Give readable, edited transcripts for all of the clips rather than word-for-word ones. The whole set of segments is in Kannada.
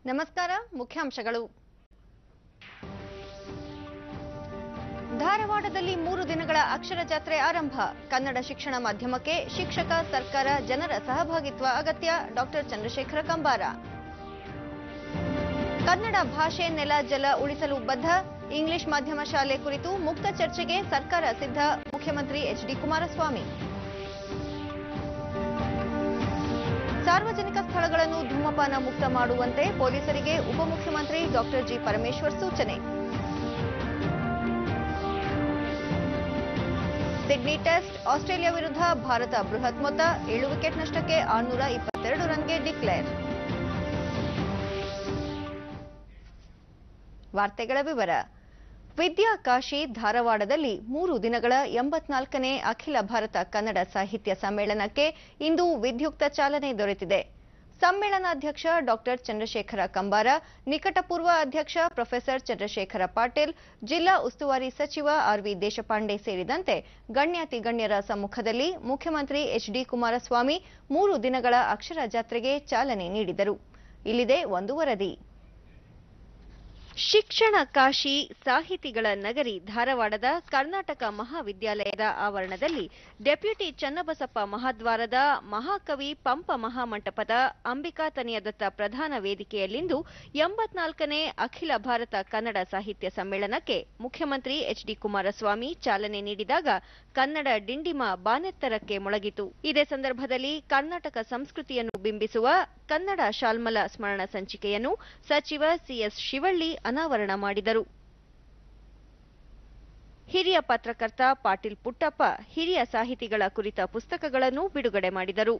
ನಮಸ್ಕಾರ. ಮುಖ್ಯಾಂಶಗಳು. ಧಾರವಾಡದಲ್ಲಿ 3 ದಿನಗಳ ಅಕ್ಷರ ಜಾತ್ರೆ ಆರಂಭ. ಕನ್ನಡ ಶಿಕ್ಷಣ ಮಾಧ್ಯಮಕ್ಕೆ ಶಿಕ್ಷಕ, ಸರ್ಕಾರ, ಜನರ ಸಹಭಾಗಿತ್ವ ಅಗತ್ಯ. ಡಾಕ್ಟರ್ ಚಂದ್ರಶೇಖರ ಕಂಬಾರ. ಕನ್ನಡ ಭಾಷೆ, ನೆಲ, ಜಲ ಉಳಿಸಲು ಬದ್ಧ. ಇಂಗ್ಲಿಷ್ ಮಾಧ್ಯಮ ಶಾಲೆ ಕುರಿತು ಮುಕ್ತ ಚರ್ಚೆಗೆ ಸರ್ಕಾರ ಸಿದ್ಧ. ಮುಖ್ಯಮಂತ್ರಿ ಎಚ್.ಡಿ. ಕುಮಾರಸ್ವಾಮಿ. ಸಾರ್ವಜನಿಕ ಸ್ಥಳಗಳನ್ನು ಧೂಮಪಾನ ಮುಕ್ತ ಮಾಡುವಂತೆ ಪೊಲೀಸರಿಗೆ ಉಪಮುಖ್ಯಮಂತ್ರಿ ಡಾಕ್ಟರ್ ಜಿ. ಪರಮೇಶ್ವರ್ ಸೂಚನೆ. ಸಿಡ್ನಿ ಟೆಸ್ಟ್ ಆಸ್ಟ್ರೇಲಿಯಾ ವಿರುದ್ಧ ಭಾರತ ಬೃಹತ್ ಮೊತ್ತ 7 ವಿಕೆಟ್ ನಷ್ಟಕ್ಕೆ 622 ರನ್ಗೆ ಡಿಕ್ಲೇರ್. ವಾರ್ತೆಗಳ ವಿವರ. ವಿದ್ಯಾಕಾಶಿ ಧಾರವಾಡದಲ್ಲಿ 3 ದಿನಗಳ 84ನೇ ಅಖಿಲ ಭಾರತ ಕನ್ನಡ ಸಾಹಿತ್ಯ ಸಮ್ಮೇಳನಕ್ಕೆ ಇಂದು ವಿಧ್ಯುಕ್ತ ಚಾಲನೆ ದೊರೆತಿದೆ. ಸಮ್ಮೇಳನಾಧ್ಯಕ್ಷ ಡಾಕ್ಟರ್ ಚಂದ್ರಶೇಖರ ಕಂಬಾರ, ನಿಕಟಪೂರ್ವ ಅಧ್ಯಕ್ಷ ಪ್ರೊಫೆಸರ್ ಚಂದ್ರಶೇಖರ ಪಾಟೀಲ್, ಜಿಲ್ಲಾ ಉಸ್ತುವಾರಿ ಸಚಿವ ಆರ್.ವಿ. ದೇಶಪಾಂಡೆ ಸೇರಿದಂತೆ ಗಣ್ಯಾತಿ ಗಣ್ಯರ ಸಮ್ಮುಖದಲ್ಲಿ ಮುಖ್ಯಮಂತ್ರಿ ಎಚ್.ಡಿ. ಕುಮಾರಸ್ವಾಮಿ 3 ದಿನಗಳ ಅಕ್ಷರ ಜಾತ್ರೆಗೆ ಚಾಲನೆ ನೀಡಿದರು. ಇಲ್ಲಿದೆ ಒಂದು ವರದಿ. ಶಿಕ್ಷಣ ಕಾಶಿ, ಸಾಹಿತಿಗಳ ನಗರಿ ಧಾರವಾಡದ ಕರ್ನಾಟಕ ಮಹಾವಿದ್ಯಾಲಯದ ಆವರಣದಲ್ಲಿ ಡೆಪ್ಯೂಟಿ ಚನ್ನಬಸಪ್ಪ ಮಹಾದ್ವಾರದ ಮಹಾಕವಿ ಪಂಪ ಮಹಾಮಂಟಪದ ಅಂಬಿಕಾತನಯದತ್ತ ಪ್ರಧಾನ ವೇದಿಕೆಯಲ್ಲಿಂದು 84ನೇ ಅಖಿಲ ಭಾರತ ಕನ್ನಡ ಸಾಹಿತ್ಯ ಸಮ್ಮೇಳನಕ್ಕೆ ಮುಖ್ಯಮಂತ್ರಿ ಎಚ್.ಡಿ. ಕುಮಾರಸ್ವಾಮಿ ಚಾಲನೆ ನೀಡಿದಾಗ ಕನ್ನಡ ಡಿಂಡಿಮ ಬಾನೆತ್ತರಕ್ಕೆ ಮೊಳಗಿತು. ಇದೇ ಸಂದರ್ಭದಲ್ಲಿ ಕರ್ನಾಟಕ ಸಂಸ್ಕೃತಿಯನ್ನು ಬಿಂಬಿಸುವ ಕನ್ನಡ ಶಾಲ್ಮಲ ಸ್ಮರಣ ಸಂಚಿಕೆಯನ್ನು ಸಚಿವ ಸಿಎಸ್ ಶಿವಳ್ಳಿ ಅನಾವರಣ ಮಾಡಿದರು. ಹಿರಿಯ ಪತ್ರಕರ್ತ ಪಾಟೀಲ್ ಪುಟ್ಟಪ್ಪ ಹಿರಿಯ ಸಾಹಿತಿಗಳ ಕುರಿತ ಪುಸ್ತಕಗಳನ್ನು ಬಿಡುಗಡೆ ಮಾಡಿದರು.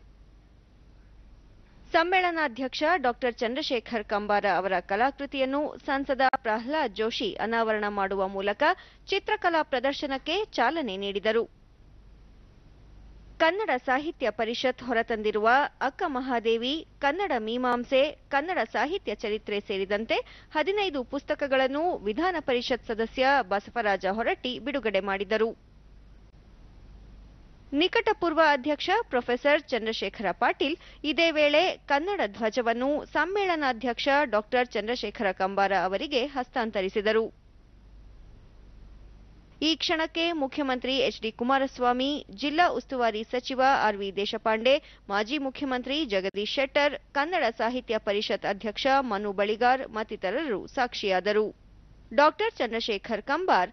ಸಮ್ಮೇಳನಾಧ್ಯಕ್ಷ ಡಾಕ್ಟರ್ ಚಂದ್ರಶೇಖರ್ ಕಂಬಾರ ಅವರ ಕಲಾಕೃತಿಯನ್ನು ಸಂಸದ ಪ್ರಹ್ಲಾದ್ ಜೋಶಿ ಅನಾವರಣ ಮಾಡುವ ಮೂಲಕ ಚಿತ್ರಕಲಾ ಪ್ರದರ್ಶನಕ್ಕೆ ಚಾಲನೆ ನೀಡಿದರು. ಕನ್ನಡ ಸಾಹಿತ್ಯ ಪರಿಷತ್ ಹೊರತಂದಿರುವ ಅಕ್ಕ ಮಹಾದೇವಿ, ಕನ್ನಡ ಮೀಮಾಂಸೆ, ಕನ್ನಡ ಸಾಹಿತ್ಯ ಚರಿತ್ರೆ ಸೇರಿದಂತೆ 15 ಪುಸ್ತಕಗಳನ್ನು ವಿಧಾನ ಪರಿಷತ್ ಸದಸ್ಯ ಬಸವರಾಜ ಹೊರಟ್ಟಿ ಬಿಡುಗಡೆ ಮಾಡಿದರು. ನಿಕಟಪೂರ್ವ ಅಧ್ಯಕ್ಷ ಪ್ರೊಫೆಸರ್ ಚಂದ್ರಶೇಖರ ಪಾಟೀಲ್ ಇದೇ ವೇಳೆ ಕನ್ನಡ ಧ್ವಜವನ್ನು ಸಮ್ಮೇಳನಾಧ್ಯಕ್ಷ ಡಾಕ್ಟರ್ ಚಂದ್ರಶೇಖರ ಕಂಬಾರ ಅವರಿಗೆ ಹಸ್ತಾಂತರಿಸಿದರು. ಈ ಕ್ಷಣಕ್ಕೆ ಮುಖ್ಯಮಂತ್ರಿ ಎಚ್.ಡಿ. ಕುಮಾರಸ್ವಾಮಿ, ಜಿಲ್ಲಾ ಉಸ್ತುವಾರಿ ಸಚಿವ ಆರ್.ವಿ. ದೇಶಪಾಂಡೆ, ಮಾಜಿ ಮುಖ್ಯಮಂತ್ರಿ ಜಗದೀಶ್ ಶೆಟ್ಟರ್, ಕನ್ನಡ ಸಾಹಿತ್ಯ ಪರಿಷತ್ ಅಧ್ಯಕ್ಷ ಮನು ಬಳಿಗಾರ್ ಮತ್ತಿತರರು ಸಾಕ್ಷಿಯಾದರು. ಡಾಕ್ಟರ್ ಚಂದ್ರಶೇಖರ್ ಕಂಬಾರ್,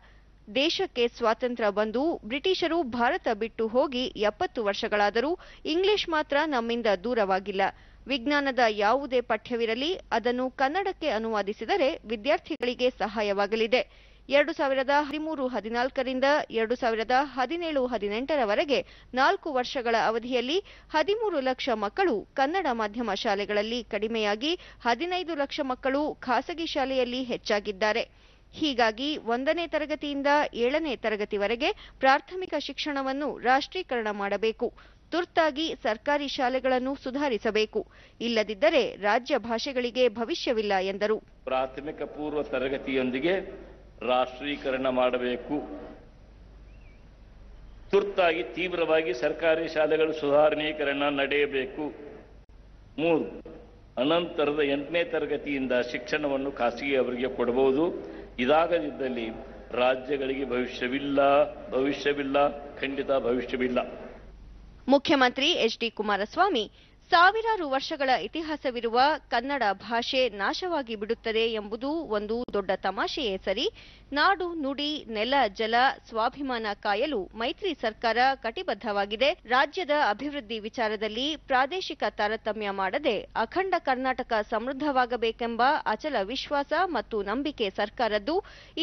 ದೇಶಕ್ಕೆ ಸ್ವಾತಂತ್ರ್ಯ ಬಂದು ಬ್ರಿಟಿಷರು ಭಾರತ ಬಿಟ್ಟು ಹೋಗಿ 70 ವರ್ಷಗಳಾದರೂ ಇಂಗ್ಲಿಷ್ ಮಾತ್ರ ನಮ್ಮಿಂದ ದೂರವಾಗಿಲ್ಲ. ವಿಜ್ಞಾನದ ಯಾವುದೇ ಪಠ್ಯವಿರಲಿ, ಅದನ್ನು ಕನ್ನಡಕ್ಕೆ ಅನುವಾದಿಸಿದರೆ ವಿದ್ಯಾರ್ಥಿಗಳಿಗೆ ಸಹಾಯವಾಗಲಿದೆ. 2013-14ರಿಂದ 2017-18ರವರೆಗೆ 4 ವರ್ಷಗಳ ಅವಧಿಯಲ್ಲಿ 13 ಲಕ್ಷ ಮಕ್ಕಳು ಕನ್ನಡ ಮಾಧ್ಯಮ ಶಾಲೆಗಳಲ್ಲಿ ಕಡಿಮೆಯಾಗಿ 15 ಲಕ್ಷ ಮಕ್ಕಳು ಖಾಸಗಿ ಶಾಲೆಯಲ್ಲಿ ಹೆಚ್ಚಾಗಿದ್ದಾರೆ. ಹೀಗಾಗಿ 1ನೇ ತರಗತಿಯಿಂದ 7ನೇ ತರಗತಿವರೆಗೆ ಪ್ರಾಥಮಿಕ ಶಿಕ್ಷಣವನ್ನು ರಾಷ್ಟ್ರೀಕರಣ ಮಾಡಬೇಕು. ತುರ್ತಾಗಿ ಸರ್ಕಾರಿ ಶಾಲೆಗಳನ್ನು ಸುಧಾರಿಸಬೇಕು. ಇಲ್ಲದಿದ್ದರೆ ರಾಜ್ಯ ಭಾಷೆಗಳಿಗೆ ಭವಿಷ್ಯವಿಲ್ಲ ಎಂದರು. ಪ್ರಾಥಮಿಕ ಪೂರ್ವ ತರಗತಿಯೊಂದಿಗೆ ರಾಷ್ಟ್ರೀಕರಣ ಮಾಡಬೇಕು. ತುರ್ತಾಗಿ ತೀವ್ರವಾಗಿ ಸರ್ಕಾರಿ ಶಾಲೆಗಳು ಸುಧಾರಣೀಕರಣ ನಡೆಯಬೇಕು. 3. ಅನಂತರದ 8ನೇ ತರಗತಿಯಿಂದ ಶಿಕ್ಷಣವನ್ನು ಖಾಸಗಿಯವರಿಗೆ ಕೊಡಬಹುದು. ಇದಾಗದಿದ್ದಲ್ಲಿ ರಾಜ್ಯಗಳಿಗೆ ಭವಿಷ್ಯವಿಲ್ಲ, ಖಂಡಿತ ಭವಿಷ್ಯವಿಲ್ಲ. ಮುಖ್ಯಮಂತ್ರಿ ಎಚ್.ಡಿ. ಕುಮಾರಸ್ವಾಮಿ, ಸಾವಿರಾರು ವರ್ಷಗಳ ಇತಿಹಾಸವಿರುವ ಕನ್ನಡ ಭಾಷೆ ನಾಶವಾಗಿ ಬಿಡುತ್ತದೆ ಎಂಬುದು ಒಂದು ದೊಡ್ಡ ತಮಾಷೆಯೇ ಸರಿ. ನಾಡು, ನುಡಿ, ನೆಲ, ಜಲ, ಸ್ವಾಭಿಮಾನ ಕಾಯಲು ಮೈತ್ರಿ ಸರ್ಕಾರ ಕಟಿಬದ್ಧವಾಗಿದೆ. ರಾಜ್ಯದ ಅಭಿವೃದ್ಧಿ ವಿಚಾರದಲ್ಲಿ ಪ್ರಾದೇಶಿಕ ತಾರತಮ್ಯ ಮಾಡದೆ ಅಖಂಡ ಕರ್ನಾಟಕ ಸಮೃದ್ಧವಾಗಬೇಕೆಂಬ ಅಚಲ ವಿಶ್ವಾಸ ಮತ್ತು ನಂಬಿಕೆ ಸರ್ಕಾರದ್ದು.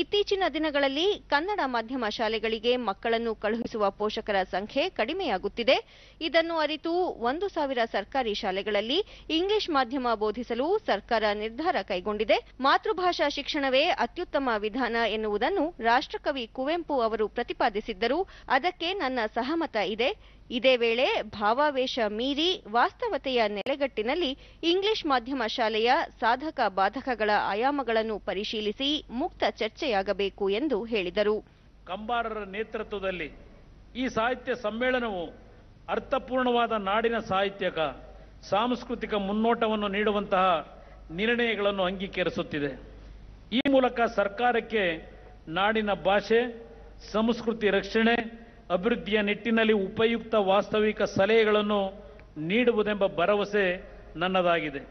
ಇತ್ತೀಚಿನ ದಿನಗಳಲ್ಲಿ ಕನ್ನಡ ಮಾಧ್ಯಮ ಶಾಲೆಗಳಿಗೆ ಮಕ್ಕಳನ್ನು ಕಳುಹಿಸುವ ಪೋಷಕರ ಸಂಖ್ಯೆ ಕಡಿಮೆಯಾಗುತ್ತಿದೆ. ಇದನ್ನು ಅರಿತು 1,000 ಸರ್ಕಾರಿ ಶಾಲೆಗಳಲ್ಲಿ ಇಂಗ್ಲಿಷ್ ಮಾಧ್ಯಮ ಬೋಧಿಸಲು ಸರ್ಕಾರ ನಿರ್ಧಾರ ಕೈಗೊಂಡಿದೆ. ಮಾತೃಭಾಷಾ ಶಿಕ್ಷಣವೇ ಅತ್ಯುತ್ತಮ ವಿಧಾನ ಎನ್ನುವುದನ್ನು ರಾಷ್ಟ್ರಕವಿ ಕುವೆಂಪು ಅವರು ಪ್ರತಿಪಾದಿಸಿದ್ದರು. ಅದಕ್ಕೆ ನನ್ನ ಸಹಮತ ಇದೆ. ಇದೇ ವೇಳೆ ಭಾವಾವೇಶ ಮೀರಿ ವಾಸ್ತವತೆಯ ನೆಲೆಗಟ್ಟಿನಲ್ಲಿ ಇಂಗ್ಲಿಷ್ ಮಾಧ್ಯಮ ಶಾಲೆಯ ಸಾಧಕ ಬಾಧಕಗಳ ಆಯಾಮಗಳನ್ನು ಪರಿಶೀಲಿಸಿ ಮುಕ್ತ ಚರ್ಚೆಯಾಗಬೇಕು ಎಂದು ಹೇಳಿದರು. ಕಂಬಾರರ ನೇತೃತ್ವದಲ್ಲಿ ಈ ಸಾಹಿತ್ಯ ಸಮ್ಮೇಳನವು ಅರ್ಥಪೂರ್ಣವಾದ ನಾಡಿನ ಸಾಹಿತ್ಯಕ ಸಾಂಸ್ಕೃತಿಕ ಮುನ್ನೋಟವನ್ನು ನೀಡುವಂತಹ ನಿರ್ಣಯಗಳನ್ನು ಅಂಗೀಕರಿಸುತ್ತಿದೆ. ಈ ಮೂಲಕ ಸರ್ಕಾರಕ್ಕೆ ನಾಡಿನ ಭಾಷೆ, ಸಂಸ್ಕೃತಿ ರಕ್ಷಣೆ, ಅಭಿವೃದ್ಧಿಯ ನಿಟ್ಟಿನಲ್ಲಿ ಉಪಯುಕ್ತ ವಾಸ್ತವಿಕ ಸಲಹೆಗಳನ್ನು ನೀಡುವುದೆಂಬ ಭರವಸೆ ನನ್ನದಾಗಿದೆ.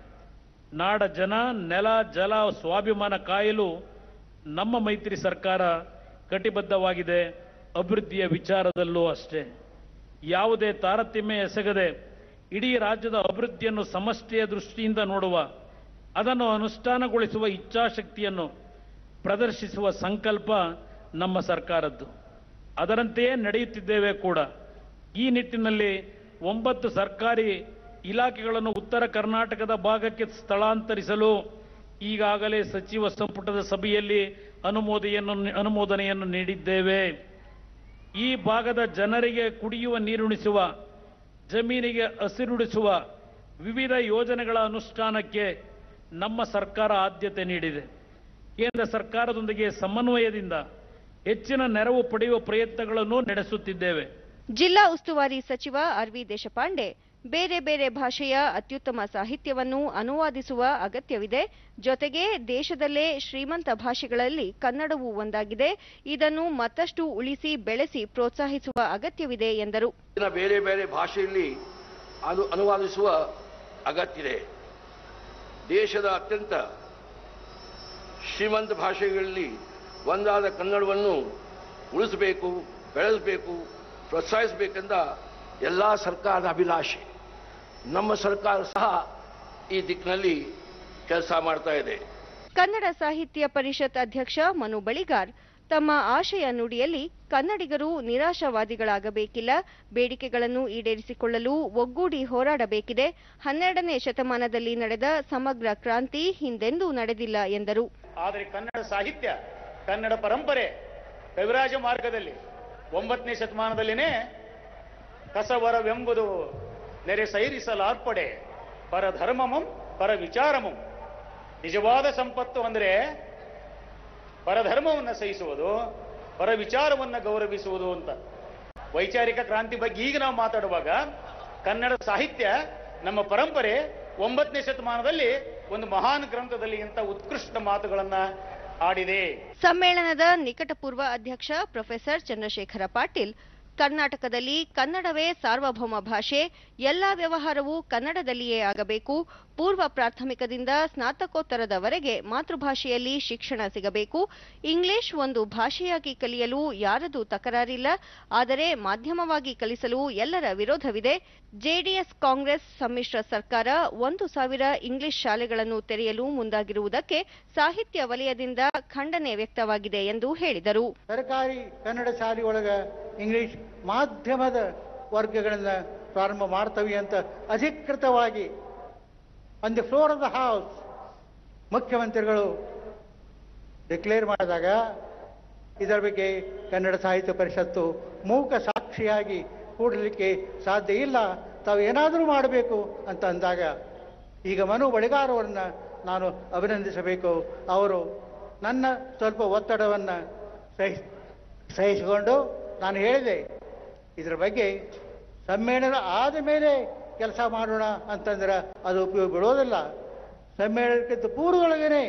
ನಾಡ ಜನ, ನೆಲ, ಜಲ, ಸ್ವಾಭಿಮಾನ ಕಾಯಲು ನಮ್ಮ ಮೈತ್ರಿ ಸರ್ಕಾರ ಕಟಿಬದ್ಧವಾಗಿದೆ. ಅಭಿವೃದ್ಧಿಯ ವಿಚಾರದಲ್ಲೂ ಅಷ್ಟೇ. ಯಾವುದೇ ತಾರತಮ್ಯ ಎಸಗದೆ ಇಡೀ ರಾಜ್ಯದ ಅಭಿವೃದ್ಧಿಯನ್ನು ಸಮಷ್ಟಿಯ ದೃಷ್ಟಿಯಿಂದ ನೋಡುವ, ಅದನ್ನು ಅನುಷ್ಠಾನಗೊಳಿಸುವ ಇಚ್ಛಾಶಕ್ತಿಯನ್ನು ಪ್ರದರ್ಶಿಸುವ ಸಂಕಲ್ಪ ನಮ್ಮ ಸರ್ಕಾರದ್ದು. ಅದರಂತೆಯೇ ನಡೆಯುತ್ತಿದ್ದೇವೆ ಕೂಡ. ಈ ನಿಟ್ಟಿನಲ್ಲಿ 9 ಸರ್ಕಾರಿ ಇಲಾಖೆಗಳನ್ನು ಉತ್ತರ ಕರ್ನಾಟಕದ ಭಾಗಕ್ಕೆ ಸ್ಥಳಾಂತರಿಸಲು ಈಗಾಗಲೇ ಸಚಿವ ಸಂಪುಟದ ಸಭೆಯಲ್ಲಿ ಅನುಮೋದನೆಯನ್ನು ನೀಡಿದ್ದೇವೆ. ಈ ಭಾಗದ ಜನರಿಗೆ ಕುಡಿಯುವ ನೀರುಣಿಸುವ, ಜಮೀನಿಗೆ ಹಸಿರುಡಿಸುವ ವಿವಿಧ ಯೋಜನೆಗಳ ಅನುಷ್ಠಾನಕ್ಕೆ ನಮ್ಮ ಸರ್ಕಾರ ಆದ್ಯತೆ ನೀಡಿದೆ. ಕೇಂದ್ರ ಸರ್ಕಾರದೊಂದಿಗೆ ಸಮನ್ವಯದಿಂದ ಹೆಚ್ಚಿನ ನೆರವು ಪಡೆಯುವ ಪ್ರಯತ್ನಗಳನ್ನು ನಡೆಸುತ್ತಿದ್ದೇವೆ. ಜಿಲ್ಲಾ ಉಸ್ತುವಾರಿ ಸಚಿವ ಆರ್.ವಿ. ದೇಶಪಾಂಡೆ ಬೇರೆ ಬೇರೆ ಭಾಷೆಯ ಅತ್ಯುತ್ತಮ ಸಾಹಿತ್ಯವನ್ನು ಅನುವಾದಿಸುವ ಅಗತ್ಯವಿದೆ. ಜೊತೆಗೆ ದೇಶದಲ್ಲೇ ಶ್ರೀಮಂತ ಭಾಷೆಗಳಲ್ಲಿ ಕನ್ನಡವೂ ಒಂದಾಗಿದೆ. ಇದನ್ನು ಮತ್ತಷ್ಟು ಉಳಿಸಿ ಬೆಳೆಸಿ ಪ್ರೋತ್ಸಾಹಿಸುವ ಅಗತ್ಯವಿದೆ ಎಂದರು. ಬೇರೆ ಬೇರೆ ಭಾಷೆಯಲ್ಲಿ ಅನುವಾದಿಸುವ ಅಗತ್ಯವಿದೆ. ದೇಶದ ಅತ್ಯಂತ ಶ್ರೀಮಂತ ಭಾಷೆಗಳಲ್ಲಿ ಒಂದಾದ ಕನ್ನಡವನ್ನು ಉಳಿಸಬೇಕು, ಬೆಳೆಸಬೇಕು, ಪ್ರೋತ್ಸಾಹಿಸಬೇಕೆಂದ ಎಲ್ಲ ಸರ್ಕಾರದ ಅಭಿಲಾಷೆ. ನಮ್ಮ ಸರ್ಕಾರ ಸಹ ಈ ದಿಕ್ಕಿನಲ್ಲಿ ಕೆಲಸ ಮಾಡ್ತಾ ಇದೆ. ಕನ್ನಡ ಸಾಹಿತ್ಯ ಪರಿಷತ್ ಅಧ್ಯಕ್ಷ ಮನು ಬಳಿಗಾರ್ ತಮ್ಮ ಆಶಯ ನುಡಿಯಲ್ಲಿ ಕನ್ನಡಿಗರು ನಿರಾಶಾವಾದಿಗಳಾಗಬೇಕಿಲ್ಲ, ಬೇಡಿಕೆಗಳನ್ನು ಈಡೇರಿಸಿಕೊಳ್ಳಲು ಒಗ್ಗೂಡಿ ಹೋರಾಡಬೇಕಿದೆ. 12ನೇ ಶತಮಾನದಲ್ಲಿ ನಡೆದ ಸಮಗ್ರ ಕ್ರಾಂತಿ ಹಿಂದೆಂದೂ ನಡೆದಿಲ್ಲ ಎಂದರು. ಆದರೆ ಕನ್ನಡ ಸಾಹಿತ್ಯ, ಕನ್ನಡ ಪರಂಪರೆ ಕವಿರಾಜ ಮಾರ್ಗದಲ್ಲಿ 9ನೇ ಶತಮಾನದಲ್ಲಿನೇ ಕಸವರವೆಂಬುದು ನೆರೆ ಸೈರಿಸಲಾರ್ಪಡೆ ಪರಧರ್ಮಮಂ ಪರ ವಿಚಾರಮಂ. ನಿಜವಾದ ಸಂಪತ್ತು ಅಂದರೆ ಪರಧರ್ಮವನ್ನು ಸಹಿಸುವುದು, ಪರ ವಿಚಾರವನ್ನು ಗೌರವಿಸುವುದು ಅಂತ. ವೈಚಾರಿಕ ಕ್ರಾಂತಿ ಬಗ್ಗೆ ಈಗ ನಾವು ಮಾತಾಡುವಾಗ ಕನ್ನಡ ಸಾಹಿತ್ಯ, ನಮ್ಮ ಪರಂಪರೆ 9ನೇ ಶತಮಾನದಲ್ಲಿ ಒಂದು ಮಹಾನ್ ಗ್ರಂಥದಲ್ಲಿ ಇಂಥ ಉತ್ಕೃಷ್ಟ ಮಾತುಗಳನ್ನ ಆಡಿದೆ. ಸಮ್ಮೇಳನದ ನಿಕಟಪೂರ್ವ ಅಧ್ಯಕ್ಷ ಪ್ರೊಫೆಸರ್ ಚಂದ್ರಶೇಖರ ಪಾಟೀಲ್, ಕರ್ನಾಟಕದಲ್ಲಿ ಕನ್ನಡವೇ ಸಾರ್ವಭೌಮ ಭಾಷೆ, ಎಲ್ಲಾ ವ್ಯವಹಾರವೂ ಕನ್ನಡದಲ್ಲಿಯೇ ಆಗಬೇಕು, ಪೂರ್ವ ಪ್ರಾಥಮಿಕದಿಂದ ಸ್ನಾತಕೋತ್ತರದವರೆಗೆ ಮಾತೃಭಾಷೆಯಲ್ಲಿ ಶಿಕ್ಷಣ ಸಿಗಬೇಕು, ಇಂಗ್ಲಿಷ್ ಒಂದು ಭಾಷೆಯಾಗಿ ಕಲಿಯಲು ಯಾರದೂ ತಕರಾರಿಲ್ಲ, ಆದರೆ ಮಾಧ್ಯಮವಾಗಿ ಕಲಿಸಲು ಎಲ್ಲರ ವಿರೋಧವಿದೆ. ಜೆಡಿಎಸ್ ಕಾಂಗ್ರೆಸ್ ಸಮ್ಮಿಶ್ರ ಸರ್ಕಾರ 1,000 ಇಂಗ್ಲಿಷ್ ಶಾಲೆಗಳನ್ನು ತೆರೆಯಲು ಮುಂದಾಗಿರುವುದಕ್ಕೆ ಸಾಹಿತ್ಯ ವಲಯದಿಂದ ಖಂಡನೆ ವ್ಯಕ್ತವಾಗಿದೆ ಎಂದು ಹೇಳಿದರು. ಸರ್ಕಾರಿ ಕನ್ನಡ ಶಾಲೆಯೊಳಗ ಇಂಗ್ಲಿಷ್ ಮಾಧ್ಯಮದ ವರ್ಗಗಳನ್ನು ಪ್ರಾರಂಭ ಮಾಡ್ತವೆ ಅಂತ ಅಧಿಕೃತವಾಗಿ on the floor of the house ಮುಖ್ಯಮಂತ್ರಿಗಳು ಡಿಕ್ಲೇರ್ ಮಾಡಿದಾಗ ಇದರ ಬಗ್ಗೆ ಕನ್ನಡ ಸಾಹಿತ್ಯ ಪರಿಷತ್ತು ಮೂಕ ಸಾಕ್ಷಿಯಾಗಿ ಕೂಡಲಿಕ್ಕೆ ಸಾಧ್ಯ ಇಲ್ಲ, ತಾವು ಏನಾದರೂ ಮಾಡಬೇಕು ಅಂತ ಅಂದಾಗ ಈಗ ಮನು ಬಳಿಗಾರ್ ಅವರನ್ನ ನಾನು ಅಭಿನಂದಿಸಬೇಕು. ಅವರು ನನ್ನ ಸ್ವಲ್ಪ ಒತ್ತಡವನ್ನು ಸಹಿಸಿಕೊಂಡು ನಾನು ಹೇಳಿದೆ, ಇದರ ಬಗ್ಗೆ ಸಮ್ಮೇಳನ ಆದ ಮೇಲೆ ಕೆಲಸ ಮಾಡೋಣ ಅಂತಂದ್ರೆ ಅದು ಉಪಯೋಗ ಬಿಡೋದಿಲ್ಲ. ಸಮ್ಮೇಳನಕ್ಕಿಂತ ಪೂರ್ವದೊಳಗೇನೆ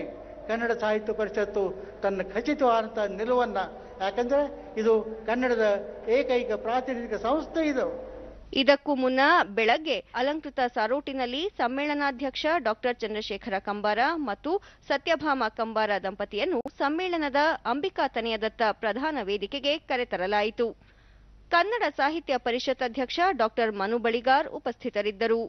ಕನ್ನಡ ಸಾಹಿತ್ಯ ಪರಿಷತ್ತು ತನ್ನ ಖಚಿತವಾದಂಥ ನಿಲುವನ್ನು, ಯಾಕಂದರೆ ಇದು ಕನ್ನಡದ ಏಕೈಕ ಪ್ರಾತಿನಿಧಿಕ ಸಂಸ್ಥೆ ಇದು. ಇದಕ್ಕೂ ಮುನ್ನ ಬೆಳಗ್ಗೆ ಅಲಂಕೃತ ಸಾರೋಟಿನಲ್ಲಿ ಸಮ್ಮೇಳನಾಧ್ಯಕ್ಷ ಡಾಕ್ಟರ್ ಚಂದ್ರಶೇಖರ ಕಂಬಾರ ಮತ್ತು ಸತ್ಯಭಾಮ ಕಂಬಾರ ದಂಪತಿಯನ್ನು ಸಮ್ಮೇಳನದ ಅಂಬಿಕಾ ತನಯದತ್ತ ಪ್ರಧಾನ ವೇದಿಕೆಗೆ ಕರೆತರಲಾಯಿತು. ಕನ್ನಡ ಸಾಹಿತ್ಯ ಪರಿಷತ್ ಅಧ್ಯಕ್ಷ ಡಾಕ್ಟರ್ ಮನು ಬಳಿಗಾರ್ ಉಪಸ್ಥಿತರಿದ್ದರು.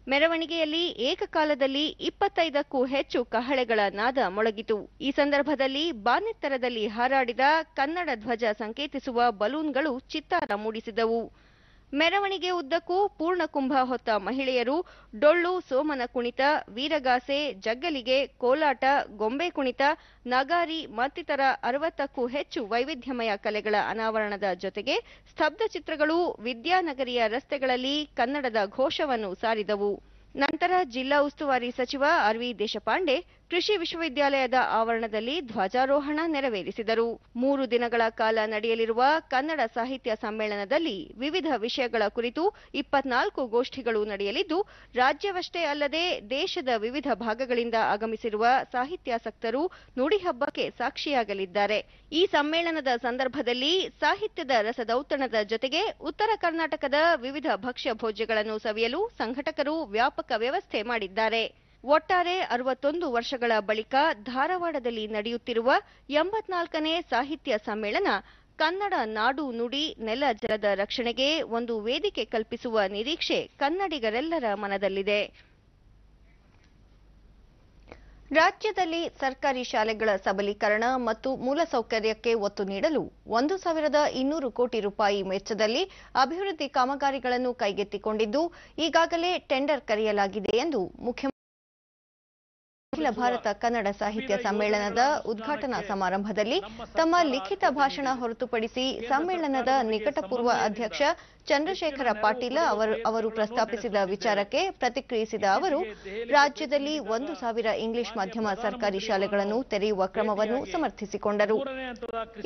ಮೆರವಣಿಗೆಯಲ್ಲಿ ಏಕಕಾಲದಲ್ಲಿ 25ಕ್ಕೂ ಹೆಚ್ಚು ಕಹಳೆಗಳ ನಾದ ಮೊಳಗಿತು. ಈ ಸಂದರ್ಭದಲ್ಲಿ ಬಾನೆತ್ತರದಲ್ಲಿ ಹಾರಾಡಿದ ಕನ್ನಡ ಧ್ವಜ ಸಂಕೇತಿಸುವ ಬಲೂನ್ಗಳು ಚಿತ್ತಾರ ಮೂಡಿಸಿದವು. ಮೆರವಣಿಗೆ ಉದ್ದಕ್ಕೂ ಪೂರ್ಣಕುಂಭ ಹೊತ್ತ ಮಹಿಳೆಯರು ಡೊಳ್ಳು, ಸೋಮನ ಕುಣಿತ, ವೀರಗಾಸೆ, ಜಗ್ಗಲಿಗೆ, ಕೋಲಾಟ, ಗೊಂಬೆ ಕುಣಿತ, ನಗಾರಿ ಮತ್ತಿತರ 60ಕ್ಕೂ ಹೆಚ್ಚು ವೈವಿಧ್ಯಮಯ ಕಲೆಗಳ ಅನಾವರಣದ ಜೊತೆಗೆ ಸ್ತಬ್ಧ ಚಿತ್ರಗಳು ವಿದ್ಯಾನಗರಿಯ ರಸ್ತೆಗಳಲ್ಲಿ ಕನ್ನಡದ ಘೋಷವನ್ನು ಸಾರಿದವು. ನಂತರ ಜಿಲ್ಲಾ ಉಸ್ತುವಾರಿ ಸಚಿವ ಆರ್.ವಿ. ದೇಶಪಾಂಡೆ ಕೃಷಿ ವಿಶ್ವವಿದ್ಯಾಲಯದ ಆವರಣದಲ್ಲಿ ಧ್ವಜಾರೋಹಣ ನೆರವೇರಿಸಿದರು. 3 ದಿನಗಳ ಕಾಲ ನಡೆಯಲಿರುವ ಕನ್ನಡ ಸಾಹಿತ್ಯ ಸಮ್ಮೇಳನದಲ್ಲಿ ವಿವಿಧ ವಿಷಯಗಳ ಕುರಿತು 24 ಗೋಷ್ಠಿಗಳು ನಡೆಯಲಿದ್ದು, ರಾಜ್ಯವಷ್ಟೇ ಅಲ್ಲದೆ ದೇಶದ ವಿವಿಧ ಭಾಗಗಳಿಂದ ಆಗಮಿಸಿರುವ ಸಾಹಿತ್ಯಾಸಕ್ತರು ನುಡಿಹಬ್ಬಕ್ಕೆ ಸಾಕ್ಷಿಯಾಗಲಿದ್ದಾರೆ. ಈ ಸಮ್ಮೇಳನದ ಸಂದರ್ಭದಲ್ಲಿ ಸಾಹಿತ್ಯದ ರಸದೌತಣದ ಜೊತೆಗೆ ಉತ್ತರ ಕರ್ನಾಟಕದ ವಿವಿಧ ಭಕ್ಷ್ಯ ಭೋಜ್ಯಗಳನ್ನು ಸವಿಯಲು ಸಂಘಟಕರು ವ್ಯಾಪಕ ವ್ಯವಸ್ಥೆ ಮಾಡಿದ್ದಾರೆ. ಒಟ್ಟಾರೆ 61 ವರ್ಷಗಳ ಬಳಿಕ ಧಾರವಾಡದಲ್ಲಿ ನಡೆಯುತ್ತಿರುವ 84ನೇ ಸಾಹಿತ್ಯ ಸಮ್ಮೇಳನ ಕನ್ನಡ ನಾಡು ನುಡಿ ನೆಲ ಜಲದ ರಕ್ಷಣೆಗೆ ಒಂದು ವೇದಿಕೆ ಕಲ್ಪಿಸುವ ನಿರೀಕ್ಷೆ ಕನ್ನಡಿಗರೆಲ್ಲರ ಮನದಲ್ಲಿದೆ. ರಾಜ್ಯದಲ್ಲಿ ಸರ್ಕಾರಿ ಶಾಲೆಗಳ ಸಬಲೀಕರಣ ಮತ್ತು ಮೂಲಸೌಕರ್ಯಕ್ಕೆ ಒತ್ತು ನೀಡಲು 1,200 ಕೋಟಿ ರೂಪಾಯಿ ವೆಚ್ಚದಲ್ಲಿ ಅಭಿವೃದ್ಧಿ ಕಾಮಗಾರಿಗಳನ್ನು ಕೈಗೆತ್ತಿಕೊಂಡಿದ್ದು, ಈಗಾಗಲೇ ಟೆಂಡರ್ ಕರೆಯಲಾಗಿದೆ ಎಂದು ಮುಖ್ಯಮಂತ್ರಿ ಅಖಿಲ ಭಾರತ ಕನ್ನಡ ಸಾಹಿತ್ಯ ಸಮ್ಮೇಳನದ ಉದ್ಘಾಟನಾ ಸಮಾರಂಭದಲ್ಲಿ ತಮ್ಮ ಲಿಖಿತ ಭಾಷಣ ಹೊರತುಪಡಿಸಿ ಸಮ್ಮೇಳನದ ನಿಕಟಪೂರ್ವ ಅಧ್ಯಕ್ಷ ಚಂದ್ರಶೇಖರ ಪಾಟೀಲ ಅವರು ಪ್ರಸ್ತಾಪಿಸಿದ ವಿಚಾರಕ್ಕೆ ಪ್ರತಿಕ್ರಿಯಿಸಿದ ಅವರು, ರಾಜ್ಯದಲ್ಲಿ 1,000 ಇಂಗ್ಲಿಷ್ ಮಾಧ್ಯಮ ಸರ್ಕಾರಿ ಶಾಲೆಗಳನ್ನು ತೆರೆಯುವ ಕ್ರಮವನ್ನು ಸಮರ್ಥಿಸಿಕೊಂಡರು.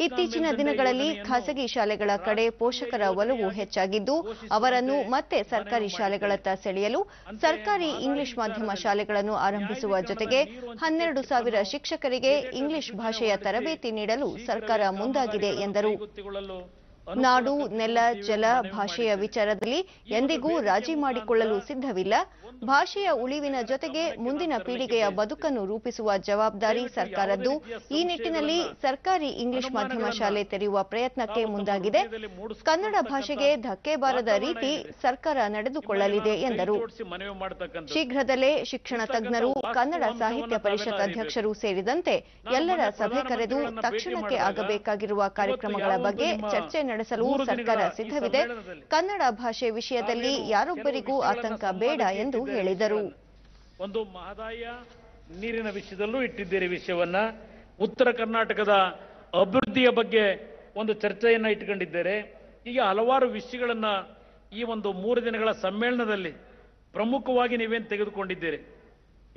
ಇತ್ತೀಚಿನ ದಿನಗಳಲ್ಲಿ ಖಾಸಗಿ ಶಾಲೆಗಳ ಕಡೆ ಪೋಷಕರ ಒಲವು ಹೆಚ್ಚಾಗಿದ್ದು, ಅವರನ್ನು ಮತ್ತೆ ಸರ್ಕಾರಿ ಶಾಲೆಗಳತ್ತ ಸೆಳೆಯಲು ಸರ್ಕಾರಿ ಇಂಗ್ಲಿಷ್ ಮಾಧ್ಯಮ ಶಾಲೆಗಳನ್ನು ಆರಂಭಿಸುವ ಜೊತೆಗೆ 12,000 ಶಿಕ್ಷಕರಿಗೆ ಇಂಗ್ಲಿಷ್ ಭಾಷೆಯ ತರಬೇತಿ ನೀಡಲು ಸರ್ಕಾರ ಮುಂದಾಗಿದೆ ಎಂದರು. ನಾಡು ನೆಲ ಜಲ ಭಾಷೆಯ ವಿಚಾರದಲ್ಲಿ ಎಂದಿಗೂ ರಾಜಿ ಮಾಡಿಕೊಳ್ಳಲು ಸಿದ್ಧವಿಲ್ಲ. ಭಾಷೆಯ ಉಳಿವಿನ ಜೊತೆಗೆ ಮುಂದಿನ ಪೀಳಿಗೆಯ ಬದುಕನ್ನು ರೂಪಿಸುವ ಜವಾಬ್ದಾರಿ ಸರ್ಕಾರದ್ದು. ಈ ನಿಟ್ಟಿನಲ್ಲಿ ಸರ್ಕಾರಿ ಇಂಗ್ಲಿಷ್ ಮಾಧ್ಯಮ ಶಾಲೆ ತೆರೆಯುವ ಪ್ರಯತ್ನಕ್ಕೆ ಮುಂದಾಗಿದೆ. ಕನ್ನಡ ಭಾಷೆಗೆ ಧಕ್ಕೆ ಬಾರದ ರೀತಿ ಸರ್ಕಾರ ನಡೆದುಕೊಳ್ಳಲಿದೆ ಎಂದರು. ಶೀಘ್ರದಲ್ಲೇ ಶಿಕ್ಷಣ ತಜ್ಞರು, ಕನ್ನಡ ಸಾಹಿತ್ಯ ಪರಿಷತ್ ಅಧ್ಯಕ್ಷರು ಸೇರಿದಂತೆ ಎಲ್ಲರ ಸಭೆ ಕರೆದು ತಕ್ಷಣಕ್ಕೆ ಆಗಬೇಕಾಗಿರುವ ಕಾರ್ಯಕ್ರಮಗಳ ಬಗ್ಗೆ ಚರ್ಚೆ ನಡೆಸಲು ಸರ್ಕಾರ ಸಿದ್ಧವಿದೆ. ಕನ್ನಡ ಭಾಷೆ ವಿಷಯದಲ್ಲಿ ಯಾರೊಬ್ಬರಿಗೂ ಆತಂಕ ಬೇಡ ಎಂದು ಹೇಳಿದರು. ಒಂದು ಮಹದಾಯ ನೀರಿನ ವಿಷಯದಲ್ಲೂ ಇಟ್ಟಿದ್ದೀರಿ ವಿಷಯವನ್ನ. ಉತ್ತರ ಕರ್ನಾಟಕದ ಅಭಿವೃದ್ಧಿಯ ಬಗ್ಗೆ ಒಂದು ಚರ್ಚೆಯನ್ನ ಇಟ್ಟುಕೊಂಡಿದ್ದಾರೆ. ಹೀಗೆ ಹಲವಾರು ವಿಷಯಗಳನ್ನ ಈ ಒಂದು 3 ದಿನಗಳ ಸಮ್ಮೇಳನದಲ್ಲಿ ಪ್ರಮುಖವಾಗಿ ನೀವೇನು ತೆಗೆದುಕೊಂಡಿದ್ದೀರಿ.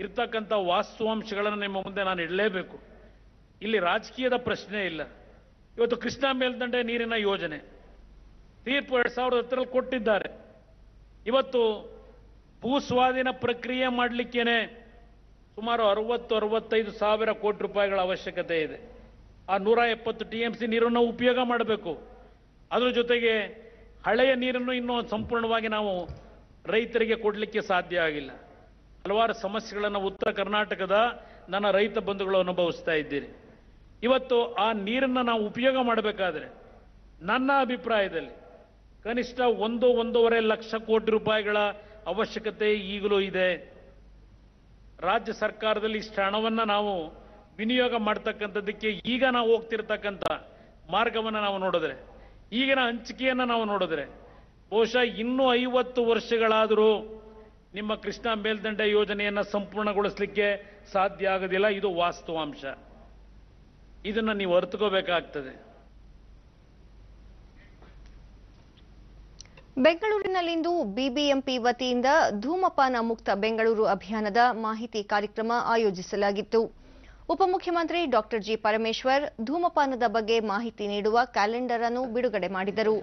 ಇರ್ತಕ್ಕಂಥ ವಾಸ್ತವಾಂಶಗಳನ್ನು ನಿಮ್ಮ ಮುಂದೆ ನಾನು ಇಡಲೇಬೇಕು. ಇಲ್ಲಿ ರಾಜಕೀಯದ ಪ್ರಶ್ನೆ ಇಲ್ಲ. ಇವತ್ತು ಕೃಷ್ಣಾ ಮೇಲ್ದಂಡೆ ನೀರಿನ ಯೋಜನೆ ತೀರ್ಪು 2010 ಕೊಟ್ಟಿದ್ದಾರೆ. ಇವತ್ತು ಭೂ ಸ್ವಾಧೀನ ಪ್ರಕ್ರಿಯೆ ಮಾಡಲಿಕ್ಕೇನೆ ಸುಮಾರು 60-65 ಸಾವಿರ ಕೋಟಿ ರೂಪಾಯಿಗಳ ಅವಶ್ಯಕತೆ ಇದೆ. ಆ 170 TMC ನೀರನ್ನು ಉಪಯೋಗ ಮಾಡಬೇಕು. ಅದರ ಜೊತೆಗೆ ಹಳೆಯ ನೀರನ್ನು ಇನ್ನೂ ಸಂಪೂರ್ಣವಾಗಿ ನಾವು ರೈತರಿಗೆ ಕೊಡಲಿಕ್ಕೆ ಸಾಧ್ಯ ಆಗಿಲ್ಲ. ಹಲವಾರು ಸಮಸ್ಯೆಗಳನ್ನು ಉತ್ತರ ಕರ್ನಾಟಕದ ನನ್ನ ರೈತ ಬಂಧುಗಳು ಅನುಭವಿಸ್ತಾ ಇದ್ದೀರಿ. ಇವತ್ತು ಆ ನೀರನ್ನು ನಾವು ಉಪಯೋಗ ಮಾಡಬೇಕಾದ್ರೆ ನನ್ನ ಅಭಿಪ್ರಾಯದಲ್ಲಿ ಕನಿಷ್ಠ 1-1.5 ಲಕ್ಷ ಕೋಟಿ ರೂಪಾಯಿಗಳ ಅವಶ್ಯಕತೆ ಈಗಲೂ ಇದೆ. ರಾಜ್ಯ ಸರ್ಕಾರದಲ್ಲಿ ಇಷ್ಟು ಹಣವನ್ನು ನಾವು ವಿನಿಯೋಗ ಮಾಡ್ತಕ್ಕಂಥದ್ದಕ್ಕೆ ಈಗ ನಾವು ಹೋಗ್ತಿರ್ತಕ್ಕಂಥ ಮಾರ್ಗವನ್ನು ನಾವು ನೋಡಿದ್ರೆ, ಈಗಿನ ಹಂಚಿಕೆಯನ್ನು ನಾವು ನೋಡಿದ್ರೆ ಬಹುಶಃ ಇನ್ನೂ 50 ವರ್ಷಗಳಾದರೂ ನಿಮ್ಮ ಕೃಷ್ಣಾ ಮೇಲ್ದಂಡೆ ಯೋಜನೆಯನ್ನು ಸಂಪೂರ್ಣಗೊಳಿಸಲಿಕ್ಕೆ ಸಾಧ್ಯ ಆಗೋದಿಲ್ಲ. ಇದು ವಾಸ್ತವಾಂಶ. ಇದನ್ನು ನೀವು ಅರ್ಥಕೋಬೇಕಾಗ್ತದೆ. ಬೆಂಗಳೂರಿನಲ್ಲಿಂದು ಬಿಬಿಎಂಪಿ ವತಿಯಿಂದ ಧೂಮಪಾನ ಮುಕ್ತ ಬೆಂಗಳೂರು ಅಭಿಯಾನದ ಮಾಹಿತಿ ಕಾರ್ಯಕ್ರಮ ಆಯೋಜಿಸಲಾಗಿತ್ತು. ಉಪಮುಖ್ಯಮಂತ್ರಿ ಡಾಕ್ಟರ್ ಜಿ ಪರಮೇಶ್ವರ್ ಧೂಮಪಾನದ ಬಗ್ಗೆ ಮಾಹಿತಿ ನೀಡುವ ಕ್ಯಾಲೆಂಡರ್ ಅನ್ನು ಬಿಡುಗಡೆ ಮಾಡಿದರು.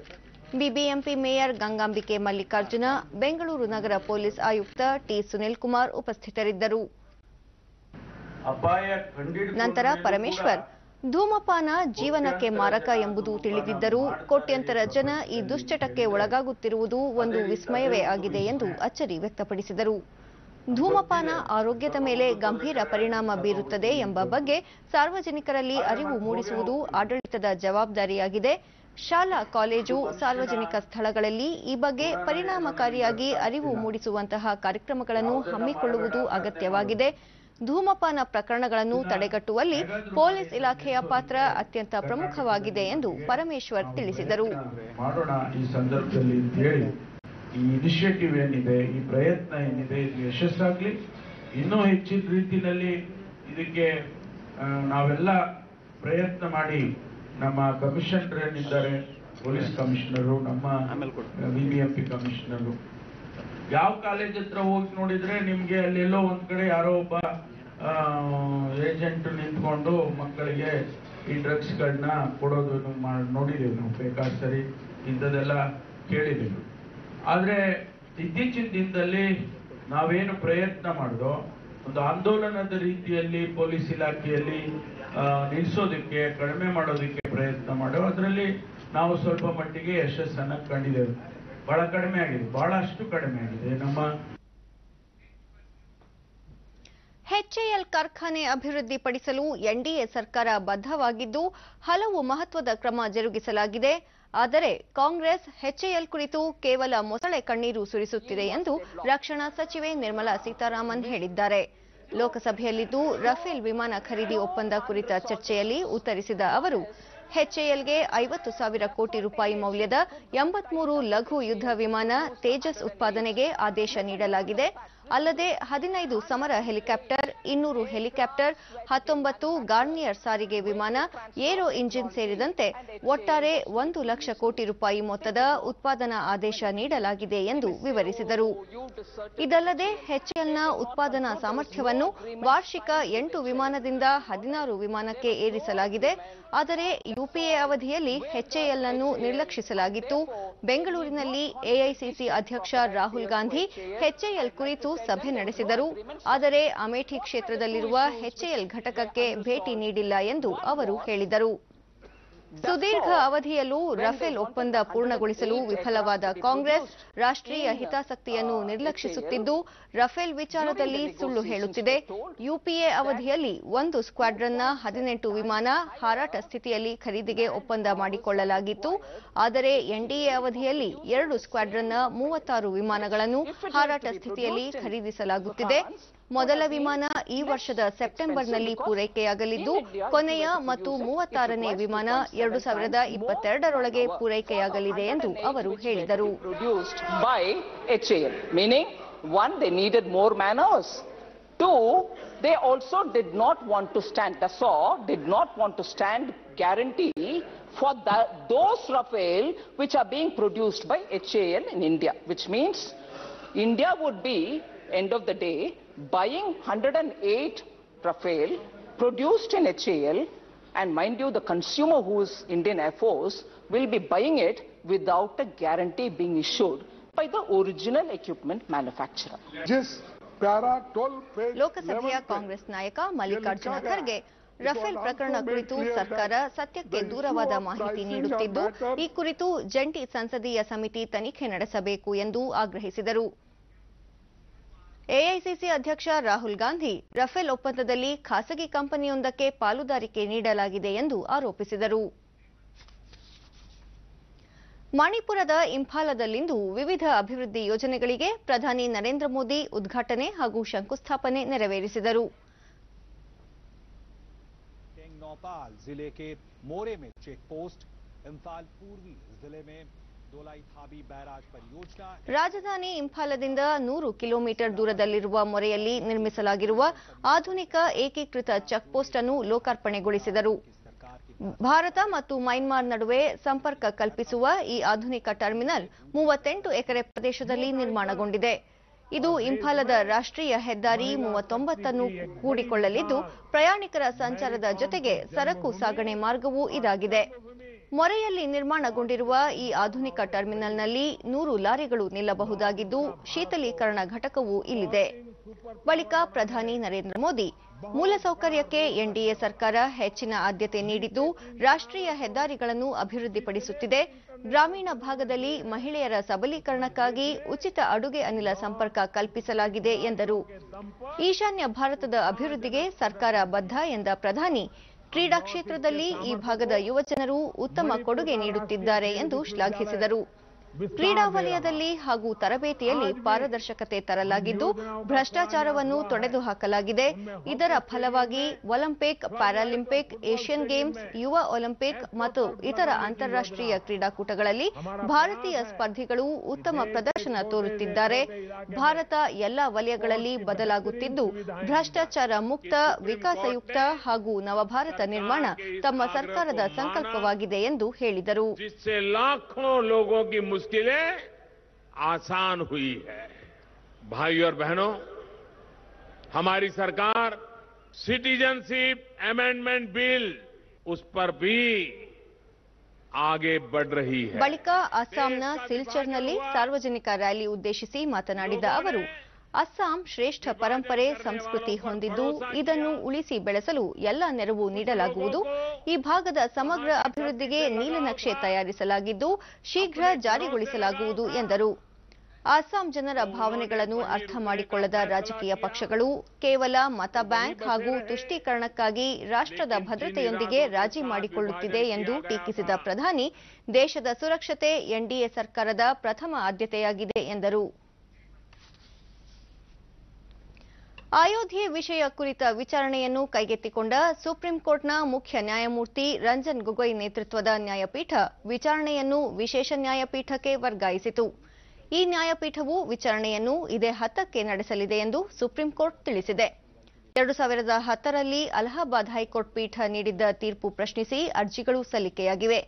ಬಿಬಿಎಂಪಿ ಮೇಯರ್ ಗಂಗಾಂಬಿಕೆ ಮಲ್ಲಿಕಾರ್ಜುನ, ಬೆಂಗಳೂರು ನಗರ ಪೊಲೀಸ್ ಆಯುಕ್ತ ಟಿ ಸುನಿಲ್ ಕುಮಾರ್ ಉಪಸ್ಥಿತರಿದ್ದರು. ನಂತರ ಪರಮೇಶ್ವರ್, ಧೂಮಪಾನ ಜೀವನಕ್ಕೆ ಮಾರಕ ಎಂಬುದು ತಿಳಿದಿದ್ದರೂ ಕೋಟ್ಯಂತರ ಜನ ಈ ದುಶ್ಚಟಕ್ಕೆ ಒಳಗಾಗುತ್ತಿರುವುದು ಒಂದು ವಿಸ್ಮಯವೇ ಆಗಿದೆ ಎಂದು ಅಚ್ಚರಿ ವ್ಯಕ್ತಪಡಿಸಿದರು. ಧೂಮಪಾನ ಆರೋಗ್ಯದ ಮೇಲೆ ಗಂಭೀರ ಪರಿಣಾಮ ಬೀರುತ್ತದೆ ಎಂಬ ಬಗ್ಗೆ ಸಾರ್ವಜನಿಕರಲ್ಲಿ ಅರಿವು ಮೂಡಿಸುವುದು ಆಡಳಿತದ ಜವಾಬ್ದಾರಿಯಾಗಿದೆ. ಶಾಲಾ ಕಾಲೇಜು ಸಾರ್ವಜನಿಕ ಸ್ಥಳಗಳಲ್ಲಿ ಈ ಬಗ್ಗೆ ಪರಿಣಾಮಕಾರಿಯಾಗಿ ಅರಿವು ಮೂಡಿಸುವಂತಹ ಕಾರ್ಯಕ್ರಮಗಳನ್ನು ಹಮ್ಮಿಕೊಳ್ಳುವುದು ಅಗತ್ಯವಾಗಿದೆ. ಧೂಮಪಾನ ಪ್ರಕರಣಗಳನ್ನು ತಡೆಗಟ್ಟುವಲ್ಲಿ ಪೊಲೀಸ್ ಇಲಾಖೆಯ ಪಾತ್ರ ಅತ್ಯಂತ ಪ್ರಮುಖವಾಗಿದೆ ಎಂದು ಪರಮೇಶ್ವರ್ ತಿಳಿಸಿದರು. ಈ ಇನಿಷಿಯೇಟಿವ್ ಏನಿದೆ, ಈ ಪ್ರಯತ್ನ ಏನಿದೆ, ಇದು ಯಶಸ್ಸಾಗ್ಲಿ. ಇನ್ನೂ ಹೆಚ್ಚಿನ ರೀತಿಯಲ್ಲಿ ಇದಕ್ಕೆ ನಾವೆಲ್ಲ ಪ್ರಯತ್ನ ಮಾಡಿ ನಮ್ಮ ಕಮಿಷನರ್ ಏನಿದ್ದಾರೆ, ಪೊಲೀಸ್ ಕಮಿಷನರು, ನಮ್ಮ ಬಿಬಿಎಂಪಿ ಕಮಿಷನರು, ಯಾವ ಕಾಲೇಜ್ ಹತ್ರ ಹೋಗಿ ನೋಡಿದ್ರೆ ನಿಮ್ಗೆ ಅಲ್ಲೆಲ್ಲೋ ಒಂದ್ ಕಡೆ ಯಾರೋ ಒಬ್ಬ ಏಜೆಂಟ್ ನಿಂತ್ಕೊಂಡು ಮಕ್ಕಳಿಗೆ ಈ ಡ್ರಗ್ಸ್ಗಳನ್ನ ಕೊಡೋದನ್ನು ನೋಡಿದ್ದೀವಿ ನಾವು ಬೇಕಾದ ಸರಿ, ಇಂಥದ್ದೆಲ್ಲ ಕೇಳಿದ್ದೀವಿ. ಆದರೆ ಇತ್ತೀಚಿನ ದಿನದಲ್ಲಿ ನಾವೇನು ಪ್ರಯತ್ನ ಮಾಡಿದೋ ಒಂದು ಆಂದೋಲನದ ರೀತಿಯಲ್ಲಿ ಪೊಲೀಸ್ ಇಲಾಖೆಯಲ್ಲಿ ನಿಲ್ಲಿಸೋದಕ್ಕೆ, ಕಡಿಮೆ ಮಾಡೋದಕ್ಕೆ ಪ್ರಯತ್ನ ಮಾಡೋ, ಅದರಲ್ಲಿ ನಾವು ಸ್ವಲ್ಪ ಮಟ್ಟಿಗೆ ಯಶಸ್ಸನ್ನು ಕಂಡಿದ್ದೇವೆ. ಬಹಳ ಕಡಿಮೆ ಆಗಿದೆ, ಬಹಳಷ್ಟು ಕಡಿಮೆ ಆಗಿದೆ. ನಮ್ಮ ಎಚ್ಎಎಲ್ ಕಾರ್ಖಾನೆ ಅಭಿವೃದ್ಧಿಪಡಿಸಲು ಎನ್ಡಿಎ ಸರ್ಕಾರ ಬದ್ಧವಾಗಿದ್ದು ಹಲವು ಮಹತ್ವದ ಕ್ರಮ ಜರುಗಿಸಲಾಗಿದೆ. ಆದರೆ ಕಾಂಗ್ರೆಸ್ ಎಚ್ಎಎಲ್ ಕುರಿತು ಕೇವಲ ಮೊಸಳೆ ಕಣ್ಣೀರು ಸುರಿಸುತ್ತಿದೆ ಎಂದು ರಕ್ಷಣಾ ಸಚಿವೆ ನಿರ್ಮಲಾ ಸೀತಾರಾಮನ್ ಹೇಳಿದ್ದಾರೆ. ಲೋಕಸಭೆಯಲ್ಲಿಂದು ರಫೇಲ್ ವಿಮಾನ ಖರೀದಿ ಒಪ್ಪಂದ ಕುರಿತ ಚರ್ಚೆಯಲ್ಲಿ ಉತ್ತರಿಸಿದ ಅವರು, ಎಚ್ಎಎಲ್ಗೆ 50,000 ಕೋಟಿ ರೂಪಾಯಿ ಮೌಲ್ಯದ 83 ಲಘು ಯುದ್ಧ ವಿಮಾನ ತೇಜಸ್ ಉತ್ಪಾದನೆಗೆ ಆದೇಶ ನೀಡಲಾಗಿದೆ. ಅಲ್ಲದೆ 15 ಸಮರ ಹೆಲಿಕಾಪ್ಟರ್, 200 ಹೆಲಿಕಾಪ್ಟರ್, 19 ಗಾರ್ನಿಯರ್ ಸಾರಿಗೆ ವಿಮಾನ, ಏರೋ ಇಂಜಿನ್ ಸೇರಿದಂತೆ ಒಟ್ಟಾರೆ 1 ಲಕ್ಷ ಕೋಟಿ ರೂಪಾಯಿ ಮೊತ್ತದ ಉತ್ಪಾದನಾ ಆದೇಶ ನೀಡಲಾಗಿದೆ ಎಂದು ವಿವರಿಸಿದರು. ಇದಲ್ಲದೆ ಎಚ್ಎಎಲ್ನ ಉತ್ಪಾದನಾ ಸಾಮರ್ಥ್ಯವನ್ನು ವಾರ್ಷಿಕ 8 ವಿಮಾನದಿಂದ 16 ವಿಮಾನಕ್ಕೆ ಏರಿಸಲಾಗಿದೆ. ಆದರೆ ಯುಪಿಎ ಅವಧಿಯಲ್ಲಿ ಎಚ್ಎಎಲ್ ಅನ್ನು ನಿರ್ಲಕ್ಷಿಸಲಾಗಿತ್ತು. ಬೆಂಗಳೂರಿನಲ್ಲಿ ಎಐಸಿಸಿ ಅಧ್ಯಕ್ಷ ರಾಹುಲ್ ಗಾಂಧಿ ಎಚ್ಎಎಲ್ ಕುರಿತು ಸಭೆ ನಡೆಸಿದರು. ಆದರೆ ಅಮೇಠಿ ಕ್ಷೇತ್ರದಲ್ಲಿರುವ ಎಚ್ಎಎಲ್ ಘಟಕಕ್ಕೆ ಭೇಟಿ ನೀಡಿಲ್ಲ ಎಂದು ಅವರು ಹೇಳಿದರು. ಸುದೀರ್ಘ ಅವಧಿಯಲ್ಲೂ ರಫೇಲ್ ಒಪ್ಪಂದ ಪೂರ್ಣಗೊಳಿಸಲು ವಿಫಲವಾದ ಕಾಂಗ್ರೆಸ್ ರಾಷ್ಟ್ರೀಯ ಹಿತಾಸಕ್ತಿಯನ್ನು ನಿರ್ಲಕ್ಷಿಸುತ್ತಿದ್ದು ರಫೇಲ್ ವಿಚಾರದಲ್ಲಿ ಸುಳ್ಳು ಹೇಳುತ್ತಿದೆ. ಯುಪಿಎ ಅವಧಿಯಲ್ಲಿ 1 ಸ್ಕ್ವಾಡ್ರನ್ನ 18 ವಿಮಾನ ಹಾರಾಟ ಸ್ಥಿತಿಯಲ್ಲಿ ಖರೀದಿಗೆ ಒಪ್ಪಂದ ಮಾಡಿಕೊಳ್ಳಲಾಗಿತ್ತು. ಆದರೆ ಎನ್ಡಿಎ ಅವಧಿಯಲ್ಲಿ 2 ಸ್ಕ್ವಾಡ್ರನ್ನ 36 ವಿಮಾನಗಳನ್ನು ಹಾರಾಟ ಸ್ಥಿತಿಯಲ್ಲಿ ಖರೀದಿಸಲಾಗುತ್ತಿದೆ. ಮೊದಲ ವಿಮಾನ ಈ ವರ್ಷದ ಸೆಪ್ಟೆಂಬರ್ನಲ್ಲಿ ಪೂರೈಕೆಯಾಗಲಿದ್ದು ಕೊನೆಯ ಮತ್ತು 36ನೇ ವಿಮಾನ 2022ರೊಳಗೆ ಪೂರೈಕೆಯಾಗಲಿದೆ ಎಂದು ಅವರು ಹೇಳಿದರು. One, they needed more man-hours. Two, they also did not want to stand, Dassault did not want to stand guarantee for those Rafale which are being produced by HAL in India, which means India would be, end of the day, buying 108 Rafale produced in HAL, and mind you, the consumer, who is Indian Air Force, will be buying it without a guarantee being issued by the original equipment manufacturer. ಲೋಕಸಭೆಯ ಕಾಂಗ್ರೆಸ್ ನಾಯಕ ಮಲ್ಲಿಕಾರ್ಜುನ ಖರ್ಗೆ ರಫೇಲ್ ಪ್ರಕರಣ ಕುರಿತು ಸರ್ಕಾರ ಸತ್ಯಕ್ಕೆ ದೂರವಾದ ಮಾಹಿತಿ ನೀಡುತ್ತಿದ್ದು ಈ ಕುರಿತು ಜಂಟಿ ಸಂಸದೀಯ ಸಮಿತಿ ತನಿಖೆ ನಡೆಸಬೇಕು ಎಂದು ಆಗ್ರಹಿಸಿದರು. ಎಐಸಿಸಿ ಅಧ್ಯಕ್ಷ ರಾಹುಲ್ ಗಾಂಧಿ ರಫೇಲ್ ಒಪ್ಪಂದದಲ್ಲಿ ಖಾಸಗಿ ಕಂಪನಿಯೊಂದಕ್ಕೆ ಪಾಲುದಾರಿಕೆ ನೀಡಲಾಗಿದೆ ಎಂದು ಆರೋಪಿಸಿದರು. ಮಣಿಪುರದ ಇಂಫಾಲದಲ್ಲಿಂದು ವಿವಿಧ ಅಭಿವೃದ್ಧಿ ಯೋಜನೆಗಳಿಗೆ ಪ್ರಧಾನಿ ನರೇಂದ್ರ ಮೋದಿ ಉದ್ಘಾಟನೆ ಹಾಗೂ ಶಂಕುಸ್ಥಾಪನೆ ನೆರವೇರಿಸಿದರು. जिले के मोरे में चेक पोस्ट, इंफाल पूर्वी जिले में दोलाई-थाबी बैराज परियोजना. ರಾಜಧಾನಿ ಇಂಫಾಲದಿಂದ 100 ಕಿಲೋಮೀಟರ್ ದೂರದಲ್ಲಿರುವ ಮೊರೆಯಲ್ಲಿ ನಿರ್ಮಿಸಲಾಗಿರುವ ಆಧುನಿಕ ಏಕೀಕೃತ ಚೆಕ್ ಪೋಸ್ಟ್ ಅನ್ನು ಲೋಕಾರ್ಪಣೆಗೊಳಿಸಿದರು. ಭಾರತ ಮತ್ತು ಮೈನ್ಮಾರ್ ನಡುವೆ ಸಂಪರ್ಕ ಕಲ್ಪಿಸುವ ಈ ಆಧುನಿಕ ಟರ್ಮಿನಲ್ 38 ಎಕರೆ ಪ್ರದೇಶದಲ್ಲಿ ನಿರ್ಮಾಣಗೊಂಡಿದೆ. ಇದು ಇಂಫಾಲದ ರಾಷ್ಟ್ರೀಯ ಹೆದ್ದಾರಿ 39 ಅನ್ನು ಕೂಡಿಕೊಳ್ಳಲಿದ್ದು ಪ್ರಯಾಣಿಕರ ಸಂಚಾರದ ಜೊತೆಗೆ ಸರಕು ಸಾಗಣೆ ಮಾರ್ಗವೂ ಇದಾಗಿದೆ. ಮೊರೆಯಲ್ಲಿ ನಿರ್ಮಾಣಗೊಂಡಿರುವ ಈ ಆಧುನಿಕ ಟರ್ಮಿನಲ್ನಲ್ಲಿ 100 ಲಾರಿಗಳು ನಿಲ್ಲಬಹುದಾಗಿದ್ದು ಶೀತಲೀಕರಣ ಘಟಕವೂ ಇಲ್ಲಿದೆ. ಬಳಿಕ ಪ್ರಧಾನಿ ನರೇಂದ್ರ ಮೋದಿ ಮೂಲಸೌಕರ್ಯಕ್ಕೆ ಎನ್ಡಿಎ ಸರ್ಕಾರ ಹೆಚ್ಚಿನ ಆದ್ಯತೆ ನೀಡಿದ್ದು ರಾಷ್ಟ್ರೀಯ ಹೆದ್ದಾರಿಗಳನ್ನು ಅಭಿವೃದ್ಧಿಪಡಿಸುತ್ತಿದೆ. ಗ್ರಾಮೀಣ ಭಾಗದಲ್ಲಿ ಮಹಿಳೆಯರ ಸಬಲೀಕರಣಕ್ಕಾಗಿ ಉಚಿತ ಅಡುಗೆ ಅನಿಲ ಸಂಪರ್ಕ ಕಲ್ಪಿಸಲಾಗಿದೆ ಎಂದರು. ಈಶಾನ್ಯ ಭಾರತದ ಅಭಿವೃದ್ಧಿಗೆ ಸರ್ಕಾರ ಬದ್ಧ ಎಂದ ಪ್ರಧಾನಿ ಕ್ರೀಡಾ ಕ್ಷೇತ್ರದಲ್ಲಿ ಈ ಭಾಗದ ಯುವಜನರು ಉತ್ತಮ ಕೊಡುಗೆ ನೀಡುತ್ತಿದ್ದಾರೆ ಎಂದು ಶ್ಲಾಘಿಸಿದರು. ಕ್ರೀಡಾ ವಲಯದಲ್ಲಿ ಹಾಗೂ ತರಬೇತಿಯಲ್ಲಿ ಪಾರದರ್ಶಕತೆ ತರಲಾಗಿದ್ದು ಭ್ರಷ್ಟಾಚಾರವನ್ನು ತೊಡೆದುಹಾಕಲಾಗಿದೆ. ಇದರ ಫಲವಾಗಿ ಒಲಿಂಪಿಕ್, ಪ್ಯಾರಾಲಿಂಪಿಕ್, ಏಷ್ಯನ್ ಗೇಮ್ಸ್, ಯುವ ಒಲಿಂಪಿಕ್ ಮತ್ತು ಇತರ ಅಂತಾರಾಷ್ಟ್ರೀಯ ಕ್ರೀಡಾಕೂಟಗಳಲ್ಲಿ ಭಾರತೀಯ ಸ್ಪರ್ಧಿಗಳು ಉತ್ತಮ ಪ್ರದರ್ಶನ ತೋರುತ್ತಿದ್ದಾರೆ. ಭಾರತ ಎಲ್ಲ ವಲಯಗಳಲ್ಲಿ ಬದಲಾಗುತ್ತಿದ್ದು ಭ್ರಷ್ಟಾಚಾರ ಮುಕ್ತ, ವಿಕಾಸಯುಕ್ತ ಹಾಗೂ ನವಭಾರತ ನಿರ್ಮಾಣ ತಮ್ಮ ಸರ್ಕಾರದ ಸಂಕಲ್ಪವಾಗಿದೆ ಎಂದು ಹೇಳಿದರು. मुश्किलें आसान हुई है। भाई और बहनों, हमारी सरकार सिटीजनशिप अमेंडमेंट बिल उस पर भी आगे बढ़ रही है. ಬಳಿಕ ಅಸ್ಸಾಂನ ಸಿಲ್ಚರ್ನಲ್ಲಿ ಸಾರ್ವಜನಿಕ ರ್ಯಾಲಿ ಉದ್ದೇಶಿಸಿ ಮಾತನಾಡಿದ ಅವರು, ಅಸ್ಸಾಂ ಶ್ರೇಷ್ಠ ಪರಂಪರೆ ಸಂಸ್ಕೃತಿ ಹೊಂದಿದ್ದು ಇದನ್ನು ಉಳಿಸಿ ಬೆಳೆಸಲು ಎಲ್ಲ ನೆರವು ನೀಡಲಾಗುವುದು. ಈ ಭಾಗದ ಸಮಗ್ರ ಅಭಿವೃದ್ಧಿಗೆ ನೀಲನಕ್ಷೆ ತಯಾರಿಸಲಾಗಿದ್ದು ಶೀಘ್ರ ಜಾರಿಗೊಳಿಸಲಾಗುವುದು ಎಂದರು. ಅಸ್ಸಾಂ ಜನರ ಭಾವನೆಗಳನ್ನು ಅರ್ಥ ಮಾಡಿಕೊಳ್ಳದ ರಾಜಕೀಯ ಪಕ್ಷಗಳು ಕೇವಲ ಮತ ಬ್ಯಾಂಕ್ ಹಾಗೂ ತುಷ್ಟೀಕರಣಕ್ಕಾಗಿ ರಾಷ್ಟ್ರದ ಭದ್ರತೆಯೊಂದಿಗೆ ರಾಜಿ ಮಾಡಿಕೊಳ್ಳುತ್ತಿದೆ ಎಂದು ಟೀಕಿಸಿದ ಪ್ರಧಾನಿ, ದೇಶದ ಸುರಕ್ಷತೆ ಎನ್ಡಿಎ ಸರ್ಕಾರದ ಪ್ರಥಮ ಆದ್ಯತೆಯಾಗಿದೆ ಎಂದರು. ಅಯೋಧ್ಯೆ ವಿಷಯ ಕುರಿತ ವಿಚಾರಣೆಯನ್ನು ಕೈಗೆತ್ತಿಕೊಂಡ ಸುಪ್ರೀಂ ಕೋರ್ಟ್ನ ಮುಖ್ಯ ನ್ಯಾಯಮೂರ್ತಿ ರಂಜನ್ ಗೊಗೊಯ್ ನೇತೃತ್ವದ ನ್ಯಾಯಪೀಠ ವಿಚಾರಣೆಯನ್ನು ವಿಶೇಷ ನ್ಯಾಯಪೀಠಕ್ಕೆ ವರ್ಗಾಯಿಸಿತು. ಈ ನ್ಯಾಯಪೀಠವು ವಿಚಾರಣೆಯನ್ನು ಇದೇ 10ಕ್ಕೆ ನಡೆಸಲಿದೆ ಎಂದು ಸುಪ್ರೀಂ ಕೋರ್ಟ್ ತಿಳಿಸಿದೆ. 2010ರಲ್ಲಿ ಅಲಹಾಬಾದ್ ಹೈಕೋರ್ಟ್ ಪೀಠ ನೀಡಿದ್ದ ತೀರ್ಪು ಪ್ರಶ್ನಿಸಿ ಅರ್ಜಿಗಳು ಸಲ್ಲಿಕೆಯಾಗಿವೆ.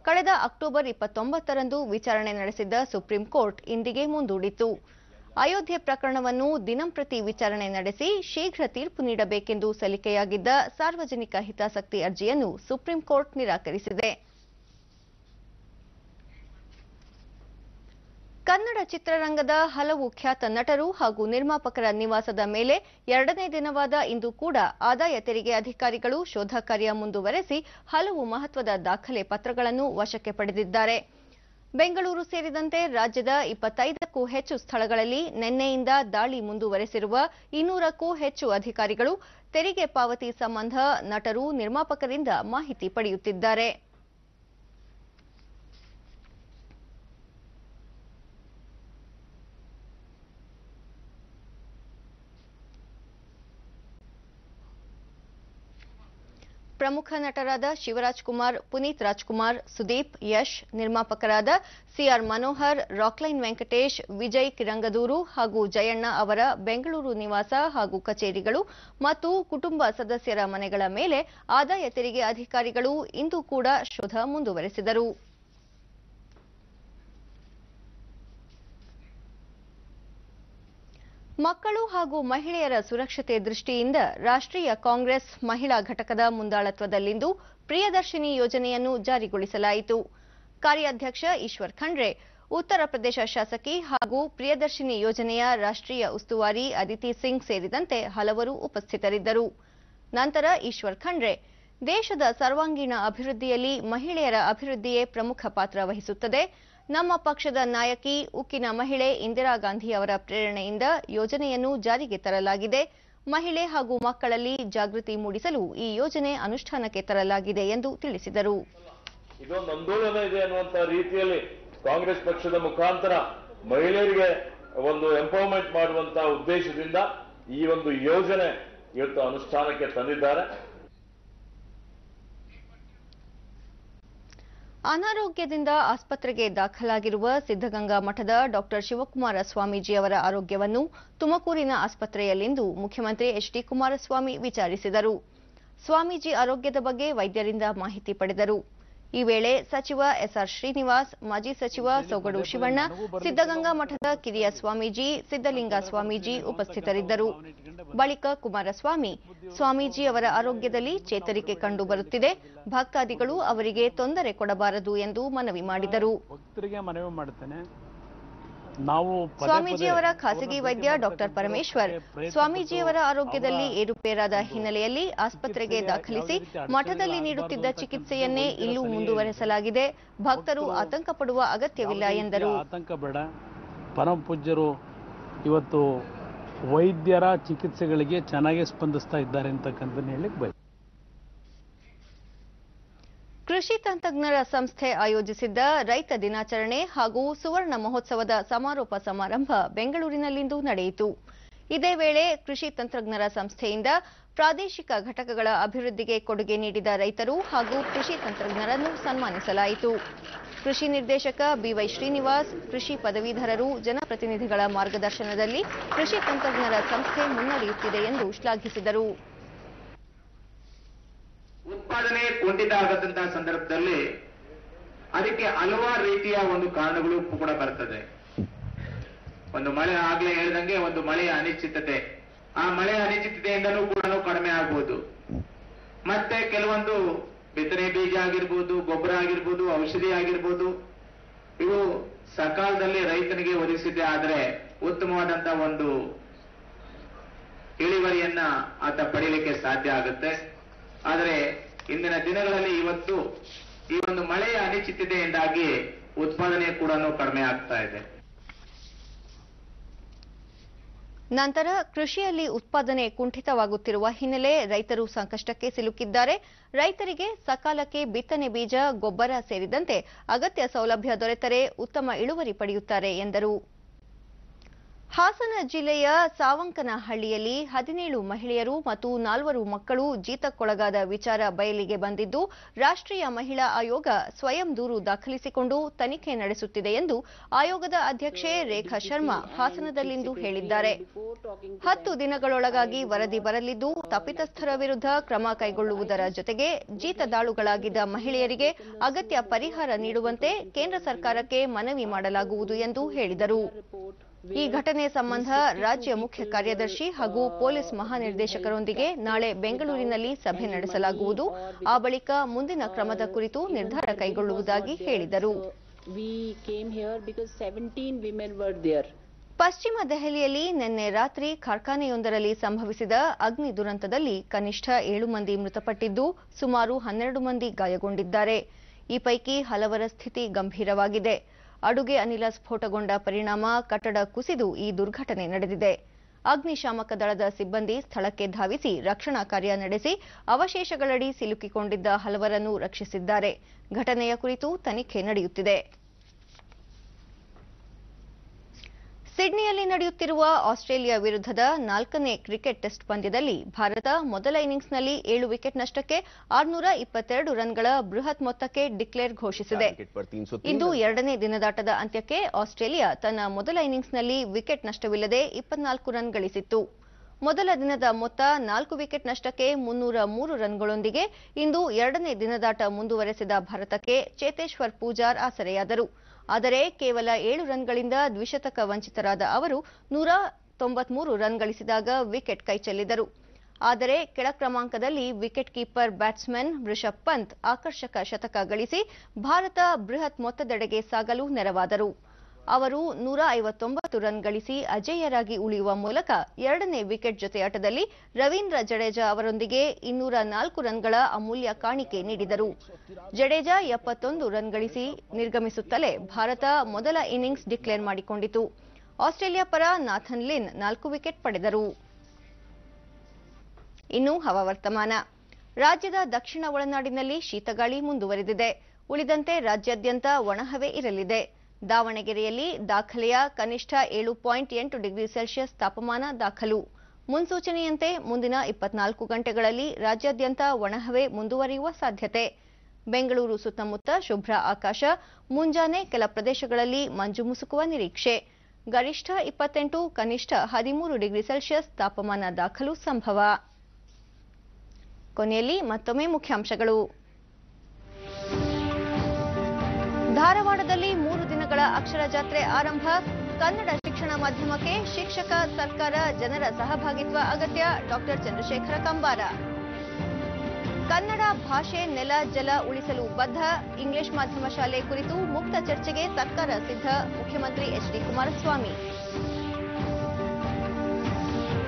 ಕಳೆದ ಅಕ್ಟೋಬರ್ 29ರಂದು ವಿಚಾರಣೆ ನಡೆಸಿದ್ದ ಸುಪ್ರೀಂ ಕೋರ್ಟ್ ಇಂದಿಗೆ ಮುಂದೂಡಿತು. ಅಯೋಧ್ಯೆ ಪ್ರಕರಣವನ್ನು ದಿನಂಪ್ರತಿ ವಿಚಾರಣೆ ನಡೆಸಿ ಶೀಘ್ರ ತೀರ್ಪು ನೀಡಬೇಕೆಂದು ಸಲ್ಲಿಕೆಯಾಗಿದ್ದ ಸಾರ್ವಜನಿಕ ಹಿತಾಸಕ್ತಿ ಅರ್ಜಿಯನ್ನು ಸುಪ್ರೀಂ ಕೋರ್ಟ್ ನಿರಾಕರಿಸಿದೆ. ಕನ್ನಡ ಚಿತ್ರರಂಗದ ಹಲವು ಖ್ಯಾತ ನಟರು ಹಾಗೂ ನಿರ್ಮಾಪಕರ ನಿವಾಸದ ಮೇಲೆ 2ನೇ ದಿನವಾದ ಇಂದು ಕೂಡ ಆದಾಯ ತೆರಿಗೆ ಅಧಿಕಾರಿಗಳು ಶೋಧ ಕಾರ್ಯ ಮುಂದುವರೆಸಿ ಹಲವು ಮಹತ್ವದ ದಾಖಲೆ ಪತ್ರಗಳನ್ನು ವಶಕ್ಕೆ ಪಡೆದಿದ್ದಾರೆ. ಬೆಂಗಳೂರು ಸೇರಿದಂತೆ ರಾಜ್ಯದ 25ಕ್ಕೂ ಹೆಚ್ಚು ಸ್ಥಳಗಳಲ್ಲಿ ನಿನ್ನೆಯಿಂದ ದಾಳಿ ಮುಂದುವರೆಸಿರುವ 200ಕ್ಕೂ ಹೆಚ್ಚು ಅಧಿಕಾರಿಗಳು ತೆರಿಗೆ ಪಾವತಿ ಸಂಬಂಧ ನಟರು, ನಿರ್ಮಾಪಕರಿಂದ ಮಾಹಿತಿ ಪಡೆಯುತ್ತಿದ್ದಾರೆ. ಪ್ರಮುಖ ನಟರಾದ ಶಿವರಾಜ್ ಕುಮಾರ್, ಪುನೀತ್ ರಾಜ್ಕುಮಾರ್, ಸುದೀಪ್, ಯಶ್, ನಿರ್ಮಾಪಕರಾದ ಸಿಆರ್ ಮನೋಹರ್, ರಾಕ್ಲೈನ್ ವೆಂಕಟೇಶ್, ವಿಜಯ್ ಕಿರಂಗದೂರು ಹಾಗೂ ಜಯಣ್ಣ ಅವರ ಬೆಂಗಳೂರು ನಿವಾಸ ಹಾಗೂ ಕಚೇರಿಗಳು ಮತ್ತು ಕುಟುಂಬ ಸದಸ್ಯರ ಮನೆಗಳ ಮೇಲೆ ಆದಾಯ ತೆರಿಗೆ ಅಧಿಕಾರಿಗಳು ಇಂದು ಕೂಡ ಶೋಧ ಮುಂದುವರೆಸಿದರು. ಮಕ್ಕಳು ಹಾಗೂ ಮಹಿಳೆಯರ ಸುರಕ್ಷತೆ ದೃಷ್ಟಿಯಿಂದ ರಾಷ್ಟ್ರೀಯ ಕಾಂಗ್ರೆಸ್ ಮಹಿಳಾ ಘಟಕದ ಮುಂದಾಳತ್ವದಲ್ಲಿಂದು ಪ್ರಿಯದರ್ಶಿನಿ ಯೋಜನೆಯನ್ನು ಜಾರಿಗೊಳಿಸಲಾಯಿತು. ಕಾರ್ಯಾಧ್ಯಕ್ಷ ಈಶ್ವರ್ ಖಂಡ್ರೆ, ಉತ್ತರ ಪ್ರದೇಶ ಶಾಸಕಿ ಹಾಗೂ ಪ್ರಿಯದರ್ಶಿನಿ ಯೋಜನೆಯ ರಾಷ್ಟ್ರೀಯ ಉಸ್ತುವಾರಿ ಅದಿತಿ ಸಿಂಗ್ ಸೇರಿದಂತೆ ಹಲವರು ಉಪಸ್ಥಿತರಿದ್ದರು. ನಂತರ ಈಶ್ವರ್ ಖಂಡ್ರೆ, ದೇಶದ ಸರ್ವಾಂಗೀಣ ಅಭಿವೃದ್ಧಿಯಲ್ಲಿ ಮಹಿಳೆಯರ ಅಭಿವೃದ್ಧಿಯೇ ಪ್ರಮುಖ ಪಾತ್ರ ವಹಿಸುತ್ತದೆ. ನಮ್ಮ ಪಕ್ಷದ ನಾಯಕಿ ಉಕ್ಕಿನ ಮಹಿಳೆ ಇಂದಿರಾ ಗಾಂಧಿ ಅವರ ಪ್ರೇರಣೆಯಿಂದ ಯೋಜನೆಯನ್ನು ಜಾರಿಗೆ ತರಲಾಗಿದೆ. ಮಹಿಳೆ ಹಾಗೂ ಮಕ್ಕಳಲ್ಲಿ ಜಾಗೃತಿ ಮೂಡಿಸಲು ಈ ಯೋಜನೆ ಅನುಷ್ಠಾನಕ್ಕೆ ತರಲಾಗಿದೆ ಎಂದು ತಿಳಿಸಿದರು. ಇದೊಂದು ಆಂದೋಲನ ಇದೆ ಅನ್ನುವಂತ ರೀತಿಯಲ್ಲಿ ಕಾಂಗ್ರೆಸ್ ಪಕ್ಷದ ಮುಖಾಂತರ ಮಹಿಳೆಯರಿಗೆ ಒಂದು ಎಂಪವರ್ಮೆಂಟ್ ಮಾಡುವಂತ ಉದ್ದೇಶದಿಂದ ಈ ಒಂದು ಯೋಜನೆ ಇವತ್ತು ಅನುಷ್ಠಾನಕ್ಕೆ ತಂದಿದ್ದಾರೆ. ಅನಾರೋಗ್ಯದಿಂದ ಆಸ್ಪತ್ರೆಗೆ ದಾಖಲಾಗಿರುವ ಸಿದ್ದಗಂಗಾ ಮಠದ ಡಾ ಶಿವಕುಮಾರ ಸ್ವಾಮೀಜಿ ಅವರ ಆರೋಗ್ಯವನ್ನು ತುಮಕೂರಿನ ಆಸ್ಪತ್ರೆಯಲ್ಲಿಂದು ಮುಖ್ಯಮಂತ್ರಿ ಎಚ್ಡಿ ಕುಮಾರಸ್ವಾಮಿ ವಿಚಾರಿಸಿದರು. ಸ್ವಾಮೀಜಿ ಆರೋಗ್ಯದ ಬಗ್ಗೆ ವೈದ್ಯರಿಂದ ಮಾಹಿತಿ ಪಡೆದರು. ಈ ವೇಳೆ ಸಚಿವ ಎಸ್ಆರ್ ಶ್ರೀನಿವಾಸ್, ಮಾಜಿ ಸಚಿವ ಸೊಗಡು ಶಿವಣ್ಣ, ಸಿದ್ದಗಂಗಾ ಮಠದ ಕಿರಿಯ ಸ್ವಾಮೀಜಿ ಸಿದ್ದಲಿಂಗ ಸ್ವಾಮೀಜಿ ಉಪಸ್ಥಿತರಿದ್ದರು. ಬಳಿಕ ಕುಮಾರಸ್ವಾಮಿ, ಸ್ವಾಮೀಜಿ ಅವರ ಆರೋಗ್ಯದಲ್ಲಿ ಚೇತರಿಕೆ ಕಂಡು ಬರುತ್ತಿದೆ, ಭಕ್ತಾದಿಗಳು ಅವರಿಗೆ ತೊಂದರೆ ಕೊಡಬಾರದು ಎಂದು ಮನವಿ ಮಾಡಿದರು. ಸ್ವಾಮೀಜಿಯವರ ಖಾಸಗಿ ವೈದ್ಯ ಡಾ ಪರಮೇಶ್ವರ್, ಸ್ವಾಮೀಜಿಯವರ ಆರೋಗ್ಯದಲ್ಲಿ ಏರುಪೇರಾದ ಹಿನ್ನೆಲೆಯಲ್ಲಿ ಆಸ್ಪತ್ರೆಗೆ ದಾಖಲಿಸಿ ಮಠದಲ್ಲಿ ನೀಡುತ್ತಿದ್ದ ಚಿಕಿತ್ಸೆಯನ್ನೇ ಇಲ್ಲೂ ಮುಂದುವರೆಸಲಾಗಿದೆ. ಭಕ್ತರು ಆತಂಕ ಪಡುವ ಅಗತ್ಯವಿಲ್ಲ ಎಂದರು. ಆತಂಕ ಬೇಡ. ಪರಮ ಪೂಜ್ಯರು ಇವತ್ತು ವೈದ್ಯರ ಚಿಕಿತ್ಸೆಗಳಿಗೆ ಚೆನ್ನಾಗಿ ಸ್ಪಂದಿಸ್ತಾ ಇದ್ದಾರೆ ಅಂತಕ್ಕಂಥ ಹೇಳಿಕ್ಕೆ ಬಯಸ್ತೇನೆ. ಕೃಷಿ ತಂತ್ರಜ್ಞರ ಸಂಸ್ಥೆ ಆಯೋಜಿಸಿದ್ದ ರೈತ ದಿನಾಚರಣೆ ಹಾಗೂ ಸುವರ್ಣ ಮಹೋತ್ಸವದ ಸಮಾರೋಪ ಸಮಾರಂಭ ಬೆಂಗಳೂರಿನಲ್ಲಿಂದು ನಡೆಯಿತು. ಇದೇ ವೇಳೆ ಕೃಷಿ ತಂತ್ರಜ್ಞರ ಸಂಸ್ಥೆಯಿಂದ ಪ್ರಾದೇಶಿಕ ಘಟಕಗಳ ಅಭಿವೃದ್ಧಿಗೆ ಕೊಡುಗೆ ನೀಡಿದ ರೈತರು ಹಾಗೂ ಕೃಷಿ ತಂತ್ರಜ್ಞರನ್ನು ಸನ್ಮಾನಿಸಲಾಯಿತು. ಕೃಷಿ ನಿರ್ದೇಶಕ ಬಿವೈ ಶ್ರೀನಿವಾಸ್, ಕೃಷಿ ಪದವೀಧರರು, ಜನಪ್ರತಿನಿಧಿಗಳ ಮಾರ್ಗದರ್ಶನದಲ್ಲಿ ಕೃಷಿ ತಂತ್ರಜ್ಞರ ಸಂಸ್ಥೆ ಮುನ್ನಡೆಯುತ್ತಿದೆ ಎಂದು ಶ್ಲಾಘಿಸಿದರು. ಉತ್ಪಾದನೆ ಕುಂಠಿತ ಆಗದಂತಹ ಸಂದರ್ಭದಲ್ಲಿ ಅದಕ್ಕೆ ಹಲವಾರು ರೀತಿಯ ಒಂದು ಕಾರಣಗಳು ಕೂಡ ಬರ್ತದೆ. ಒಂದು ಮಳೆ ಆಗ್ಲೇ ಹೇಳಿದಂಗೆ ಒಂದು ಮಳೆಯ ಅನಿಶ್ಚಿತತೆ, ಆ ಮಳೆಯ ಅನಿಶ್ಚಿತತೆಯಿಂದನೂ ಕೂಡ ಕಡಿಮೆ ಆಗ್ಬೋದು. ಮತ್ತೆ ಕೆಲವೊಂದು ಬಿತ್ತನೆ ಬೀಜ ಆಗಿರ್ಬೋದು, ಗೊಬ್ಬರ ಆಗಿರ್ಬೋದು, ಔಷಧಿ ಆಗಿರ್ಬೋದು, ಇವು ಸಕಾಲದಲ್ಲಿ ರೈತನಿಗೆ ಒದಗಿಸಿದ್ದೆ ಆದ್ರೆ ಉತ್ತಮವಾದಂತ ಒಂದು ಇಳುವರಿಯನ್ನ ಆತ ಪಡೀಲಿಕ್ಕೆ ಸಾಧ್ಯ ಆಗುತ್ತೆ. ಆದರೆ ಇಂದಿನ ದಿನಗಳಲ್ಲಿ ಇವತ್ತು ಈ ಒಂದು ಮಳೆಯ ಅನಿಶ್ಚಿತತೆಯಿಂದಾಗಿ ಉತ್ಪಾದನೆ ಕೂಡ ಕಡಿಮೆ ಆಗ್ತಾ ಇದೆ. ನಂತರ ಕೃಷಿಯಲ್ಲಿ ಉತ್ಪಾದನೆ ಕುಂಠಿತವಾಗುತ್ತಿರುವ ಹಿನ್ನೆಲೆ ರೈತರು ಸಂಕಷ್ಟಕ್ಕೆ ಸಿಲುಕಿದ್ದಾರೆ. ರೈತರಿಗೆ ಸಕಾಲಕ್ಕೆ ಬಿತ್ತನೆ ಬೀಜ, ಗೊಬ್ಬರ ಸೇರಿದಂತೆ ಅಗತ್ಯ ಸೌಲಭ್ಯ ದೊರೆತರೆ ಉತ್ತಮ ಇಳುವರಿ ಪಡೆಯುತ್ತಾರೆ ಎಂದರು. ಹಾಸನ ಜಿಲ್ಲೆಯ ಸಾವಂಕನಹಳ್ಳಿಯಲ್ಲಿ 17 ಮಹಿಳೆಯರು ಮತ್ತು 4 ಮಕ್ಕಳು ಜೀತಕ್ಕೊಳಗಾದ ವಿಚಾರ ಬಯಲಿಗೆ ಬಂದಿದ್ದು, ರಾಷ್ಟ್ರೀಯ ಮಹಿಳಾ ಆಯೋಗ ಸ್ವಯಂ ದೂರು ದಾಖಲಿಸಿಕೊಂಡು ತನಿಖೆ ನಡೆಸುತ್ತಿದೆ ಎಂದು ಆಯೋಗದ ಅಧ್ಯಕ್ಷೆ ರೇಖಾ ಶರ್ಮಾ ಹಾಸನದಲ್ಲಿಂದು ಹೇಳಿದ್ದಾರೆ. 10 ದಿನಗಳೊಳಗಾಗಿ ವರದಿ ಬರಲಿದ್ದು, ತಪ್ಪಿತಸ್ಥರ ವಿರುದ್ಧ ಕ್ರಮ ಕೈಗೊಳ್ಳುವುದರ ಜೊತೆಗೆ ಜೀತದಾಳುಗಳಾಗಿದ್ದ ಮಹಿಳೆಯರಿಗೆ ಅಗತ್ಯ ಪರಿಹಾರ ನೀಡುವಂತೆ ಕೇಂದ್ರ ಸರ್ಕಾರಕ್ಕೆ ಮನವಿ ಮಾಡಲಾಗುವುದು ಎಂದು ಹೇಳಿದರು. ಈ ಘಟನೆ ಸಂಬಂಧ ರಾಜ್ಯ ಮುಖ್ಯ ಕಾರ್ಯದರ್ಶಿ ಹಾಗೂ ಪೊಲೀಸ್ ಮಹಾನಿರ್ದೇಶಕರೊಂದಿಗೆ ನಾಳೆ ಬೆಂಗಳೂರಿನಲ್ಲಿ ಸಭೆ ನಡೆಸಲಾಗುವುದು. ಆ ಬಳಿಕ ಮುಂದಿನ ಕ್ರಮದ ಕುರಿತು ನಿರ್ಧಾರ ಕೈಗೊಳ್ಳುವುದಾಗಿ ಹೇಳಿದರು. ಪಶ್ಚಿಮ ದೆಹಲಿಯಲ್ಲಿ ನಿನ್ನೆ ರಾತ್ರಿ ಕಾರ್ಖಾನೆಯೊಂದರಲ್ಲಿ ಸಂಭವಿಸಿದ ಅಗ್ನಿ ದುರಂತದಲ್ಲಿ ಕನಿಷ್ಠ 7 ಮಂದಿ ಮೃತಪಟ್ಟಿದ್ದು, ಸುಮಾರು 12 ಮಂದಿ ಗಾಯಗೊಂಡಿದ್ದಾರೆ. ಈ ಪೈಕಿ ಹಲವರ ಸ್ಥಿತಿ ಗಂಭೀರವಾಗಿದೆ. ಅಡುಗೆ ಅನಿಲ ಸ್ಫೋಟಗೊಂಡ ಪರಿಣಾಮ ಕಟ್ಟಡ ಕುಸಿದು ಈ ದುರ್ಘಟನೆ ನಡೆದಿದೆ. ಅಗ್ನಿಶಾಮಕ ದಳದ ಸಿಬ್ಬಂದಿ ಸ್ಥಳಕ್ಕೆ ಧಾವಿಸಿ ರಕ್ಷಣಾ ಕಾರ್ಯ ನಡೆಸಿ ಅವಶೇಷಗಳಡಿ ಸಿಲುಕಿಕೊಂಡಿದ್ದ ಹಲವರನ್ನು ರಕ್ಷಿಸಿದ್ದಾರೆ. ಘಟನೆಯ ಕುರಿತು ತನಿಖೆ ನಡೆಯುತ್ತಿದೆ. ಸಿಡ್ನಿಯಲ್ಲಿ ನಡೆಯುತ್ತಿರುವ ಆಸ್ಟ್ರೇಲಿಯಾ ವಿರುದ್ಧದ 4ನೇ ಕ್ರಿಕೆಟ್ ಟೆಸ್ಟ್ ಪಂದ್ಯದಲ್ಲಿ ಭಾರತ ಮೊದಲ ಇನ್ನಿಂಗ್ಸ್ನಲ್ಲಿ 7 ವಿಕೆಟ್ ನಷ್ಟಕ್ಕೆ 622 ರನ್ಗಳ ಬೃಹತ್ ಮೊತ್ತಕ್ಕೆ ಡಿಕ್ಲೇರ್ ಘೋಷಿಸಿದೆ. ಇಂದು 2ನೇ ದಿನದಾಟದ ಅಂತ್ಯಕ್ಕೆ ಆಸ್ಟ್ರೇಲಿಯಾ ತನ್ನ ಮೊದಲ ಇನ್ನಿಂಗ್ಸ್ನಲ್ಲಿ ವಿಕೆಟ್ ನಷ್ಟವಿಲ್ಲದೆ 24 ರನ್ ಗಳಿಸಿತ್ತು. ಮೊದಲ ದಿನದ ಮೊತ್ತ 4 ವಿಕೆಟ್ ನಷ್ಟಕ್ಕೆ 303 ರನ್ಗಳೊಂದಿಗೆ ಇಂದು 2ನೇ ದಿನದಾಟ ಮುಂದುವರೆಸಿದ ಭಾರತಕ್ಕೆ ಚೇತೇಶ್ವರ್ ಪೂಜಾರ್ ಆಸರೆಯಾದರು. ಆದರೆ ಕೇವಲ 7 ರನ್ಗಳಿಂದ ದ್ವಿಶತಕ ವಂಚಿತರಾದ ಅವರು 193 ರನ್ ಗಳಿಸಿದಾಗ ವಿಕೆಟ್ ಕೈಚೆಲ್ಲಿದರು. ಆದರೆ ಕೆಳ ಕ್ರಮಾಂಕದಲ್ಲಿ wicket keeper batsman Rishabh Pant ಆಕರ್ಷಕ ಶತಕ ಗಳಿಸಿ ಭಾರತ ಬೃಹತ್ ಮೊತ್ತದೆಡೆಗೆ ಸಾಗಲು ನೆರವಾದರು. ಅವರು 159 ರನ್ ಗಳಿಸಿ ಅಜೇಯರಾಗಿ ಉಳಿಯುವ ಮೂಲಕ 2ನೇ ವಿಕೆಟ್ ಜೊತೆಯಾಟದಲ್ಲಿ ರವೀಂದ್ರ ಜಡೇಜಾ ಅವರೊಂದಿಗೆ 204 ರನ್ಗಳ ಅಮೂಲ್ಯ ಕಾಣಿಕೆ ನೀಡಿದರು. ಜಡೇಜಾ 71 ರನ್ ಗಳಿಸಿ ನಿರ್ಗಮಿಸುತ್ತಲೇ ಭಾರತ ಮೊದಲ ಇನ್ನಿಂಗ್ಸ್ ಡಿಕ್ಲೇರ್ ಮಾಡಿಕೊಂಡಿತು. ಆಸ್ಟ್ರೇಲಿಯಾ ಪರ ನಾಥನ್ ಲಿನ್ 4 ವಿಕೆಟ್ ಪಡೆದರು. ಇನ್ನು ಹವಾವರ್ತಮಾನ. ರಾಜ್ಯದ ದಕ್ಷಿಣ ಒಳನಾಡಿನಲ್ಲಿ ಶೀತಗಾಳಿ ಮುಂದುವರೆದಿದೆ. ಉಳಿದಂತೆ ರಾಜ್ಯಾದ್ಯಂತ ಒಣಹವೆ ಇರಲಿದೆ. ದಾವಣಗೆರೆಯಲ್ಲಿ ದಾಖಲೆಯ ಕನಿಷ್ಠ 7.8 ಡಿಗ್ರಿ ಸೆಲ್ಸಿಯಸ್ ತಾಪಮಾನ ದಾಖಲು. ಮುನ್ಸೂಚನೆಯಂತೆ ಮುಂದಿನ 24 ಗಂಟೆಗಳಲ್ಲಿ ರಾಜ್ಯಾದ್ಯಂತ ಒಣಹವೆ ಮುಂದುವರಿಯುವ ಸಾಧ್ಯತೆ. ಬೆಂಗಳೂರು ಸುತ್ತಮುತ್ತ ಶುಭ್ರ ಆಕಾಶ, ಮುಂಜಾನೆ ಕೆಲ ಪ್ರದೇಶಗಳಲ್ಲಿ ಮಂಜು ಮುಸುಕುವ ನಿರೀಕ್ಷೆ. ಗರಿಷ್ಠ 28, ಕನಿಷ್ಠ 13 ಡಿಗ್ರಿ ಸೆಲ್ಸಿಯಸ್ ತಾಪಮಾನ ದಾಖಲು ಸಂಭವ. ಕೊನೆಯಲ್ಲಿ ಮತ್ತೊಮ್ಮೆ ಮುಖ್ಯಾಂಶಗಳು. ಧಾರವಾಡದಲ್ಲಿ 3 ದಿನಗಳ ಅಕ್ಷರ ಜಾತ್ರೆ ಆರಂಭ. ಕನ್ನಡ ಶಿಕ್ಷಣ ಮಾಧ್ಯಮಕ್ಕೆ ಶಿಕ್ಷಕ, ಸರ್ಕಾರ, ಜನರ ಸಹಭಾಗಿತ್ವ ಅಗತ್ಯ. ಡಾಕ್ಟರ್ ಚಂದ್ರಶೇಖರ ಕಂಬಾರ. ಕನ್ನಡ ಭಾಷೆ, ನೆಲ, ಜಲ ಉಳಿಸಲು ಬದ್ಧ. ಇಂಗ್ಲಿಷ್ ಮಾಧ್ಯಮ ಶಾಲೆ ಕುರಿತು ಮುಕ್ತ ಚರ್ಚೆಗೆ ಸರ್ಕಾರ ಸಿದ್ಧ. ಮುಖ್ಯಮಂತ್ರಿ ಎಚ್.ಡಿ. ಕುಮಾರಸ್ವಾಮಿ.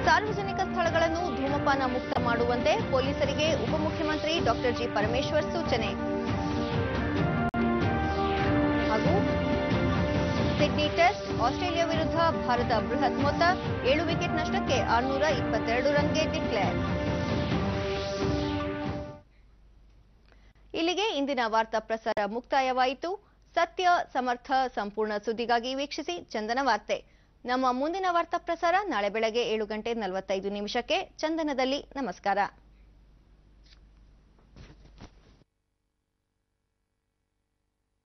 ಸಾರ್ವಜನಿಕ ಸ್ಥಳಗಳನ್ನು ಧೂಮಪಾನ ಮುಕ್ತ ಮಾಡುವಂತೆ ಪೊಲೀಸರಿಗೆ ಉಪಮುಖ್ಯಮಂತ್ರಿ ಡಾಕ್ಟರ್ ಜಿ. ಪರಮೇಶ್ವರ್ ಸೂಚನೆ. ಹಾಗೂ ಸಿಡ್ನಿ ಟೆಸ್ಟ್, ಆಸ್ಟ್ರೇಲಿಯಾ ವಿರುದ್ಧ ಭಾರತ ಬೃಹತ್ ಮೊತ್ತ, 7 ವಿಕೆಟ್ ನಷ್ಟಕ್ಕೆ 622 ರನ್ಗೆ ಡಿಕ್ಲೇರ್. ಇಲ್ಲಿಗೆ ಇಂದಿನ ವಾರ್ತಾ ಪ್ರಸಾರ ಮುಕ್ತಾಯವಾಯಿತು. ಸತ್ಯ, ಸಮರ್ಥ, ಸಂಪೂರ್ಣ ಸುದ್ದಿಗಾಗಿ ವೀಕ್ಷಿಸಿ ಚಂದನ ವಾರ್ತೆ. ನಮ್ಮ ಮುಂದಿನ ವಾರ್ತಾ ಪ್ರಸಾರ ನಾಳೆ ಬೆಳಗ್ಗೆ 7:45 ಚಂದನದಲ್ಲಿ. ನಮಸ್ಕಾರ.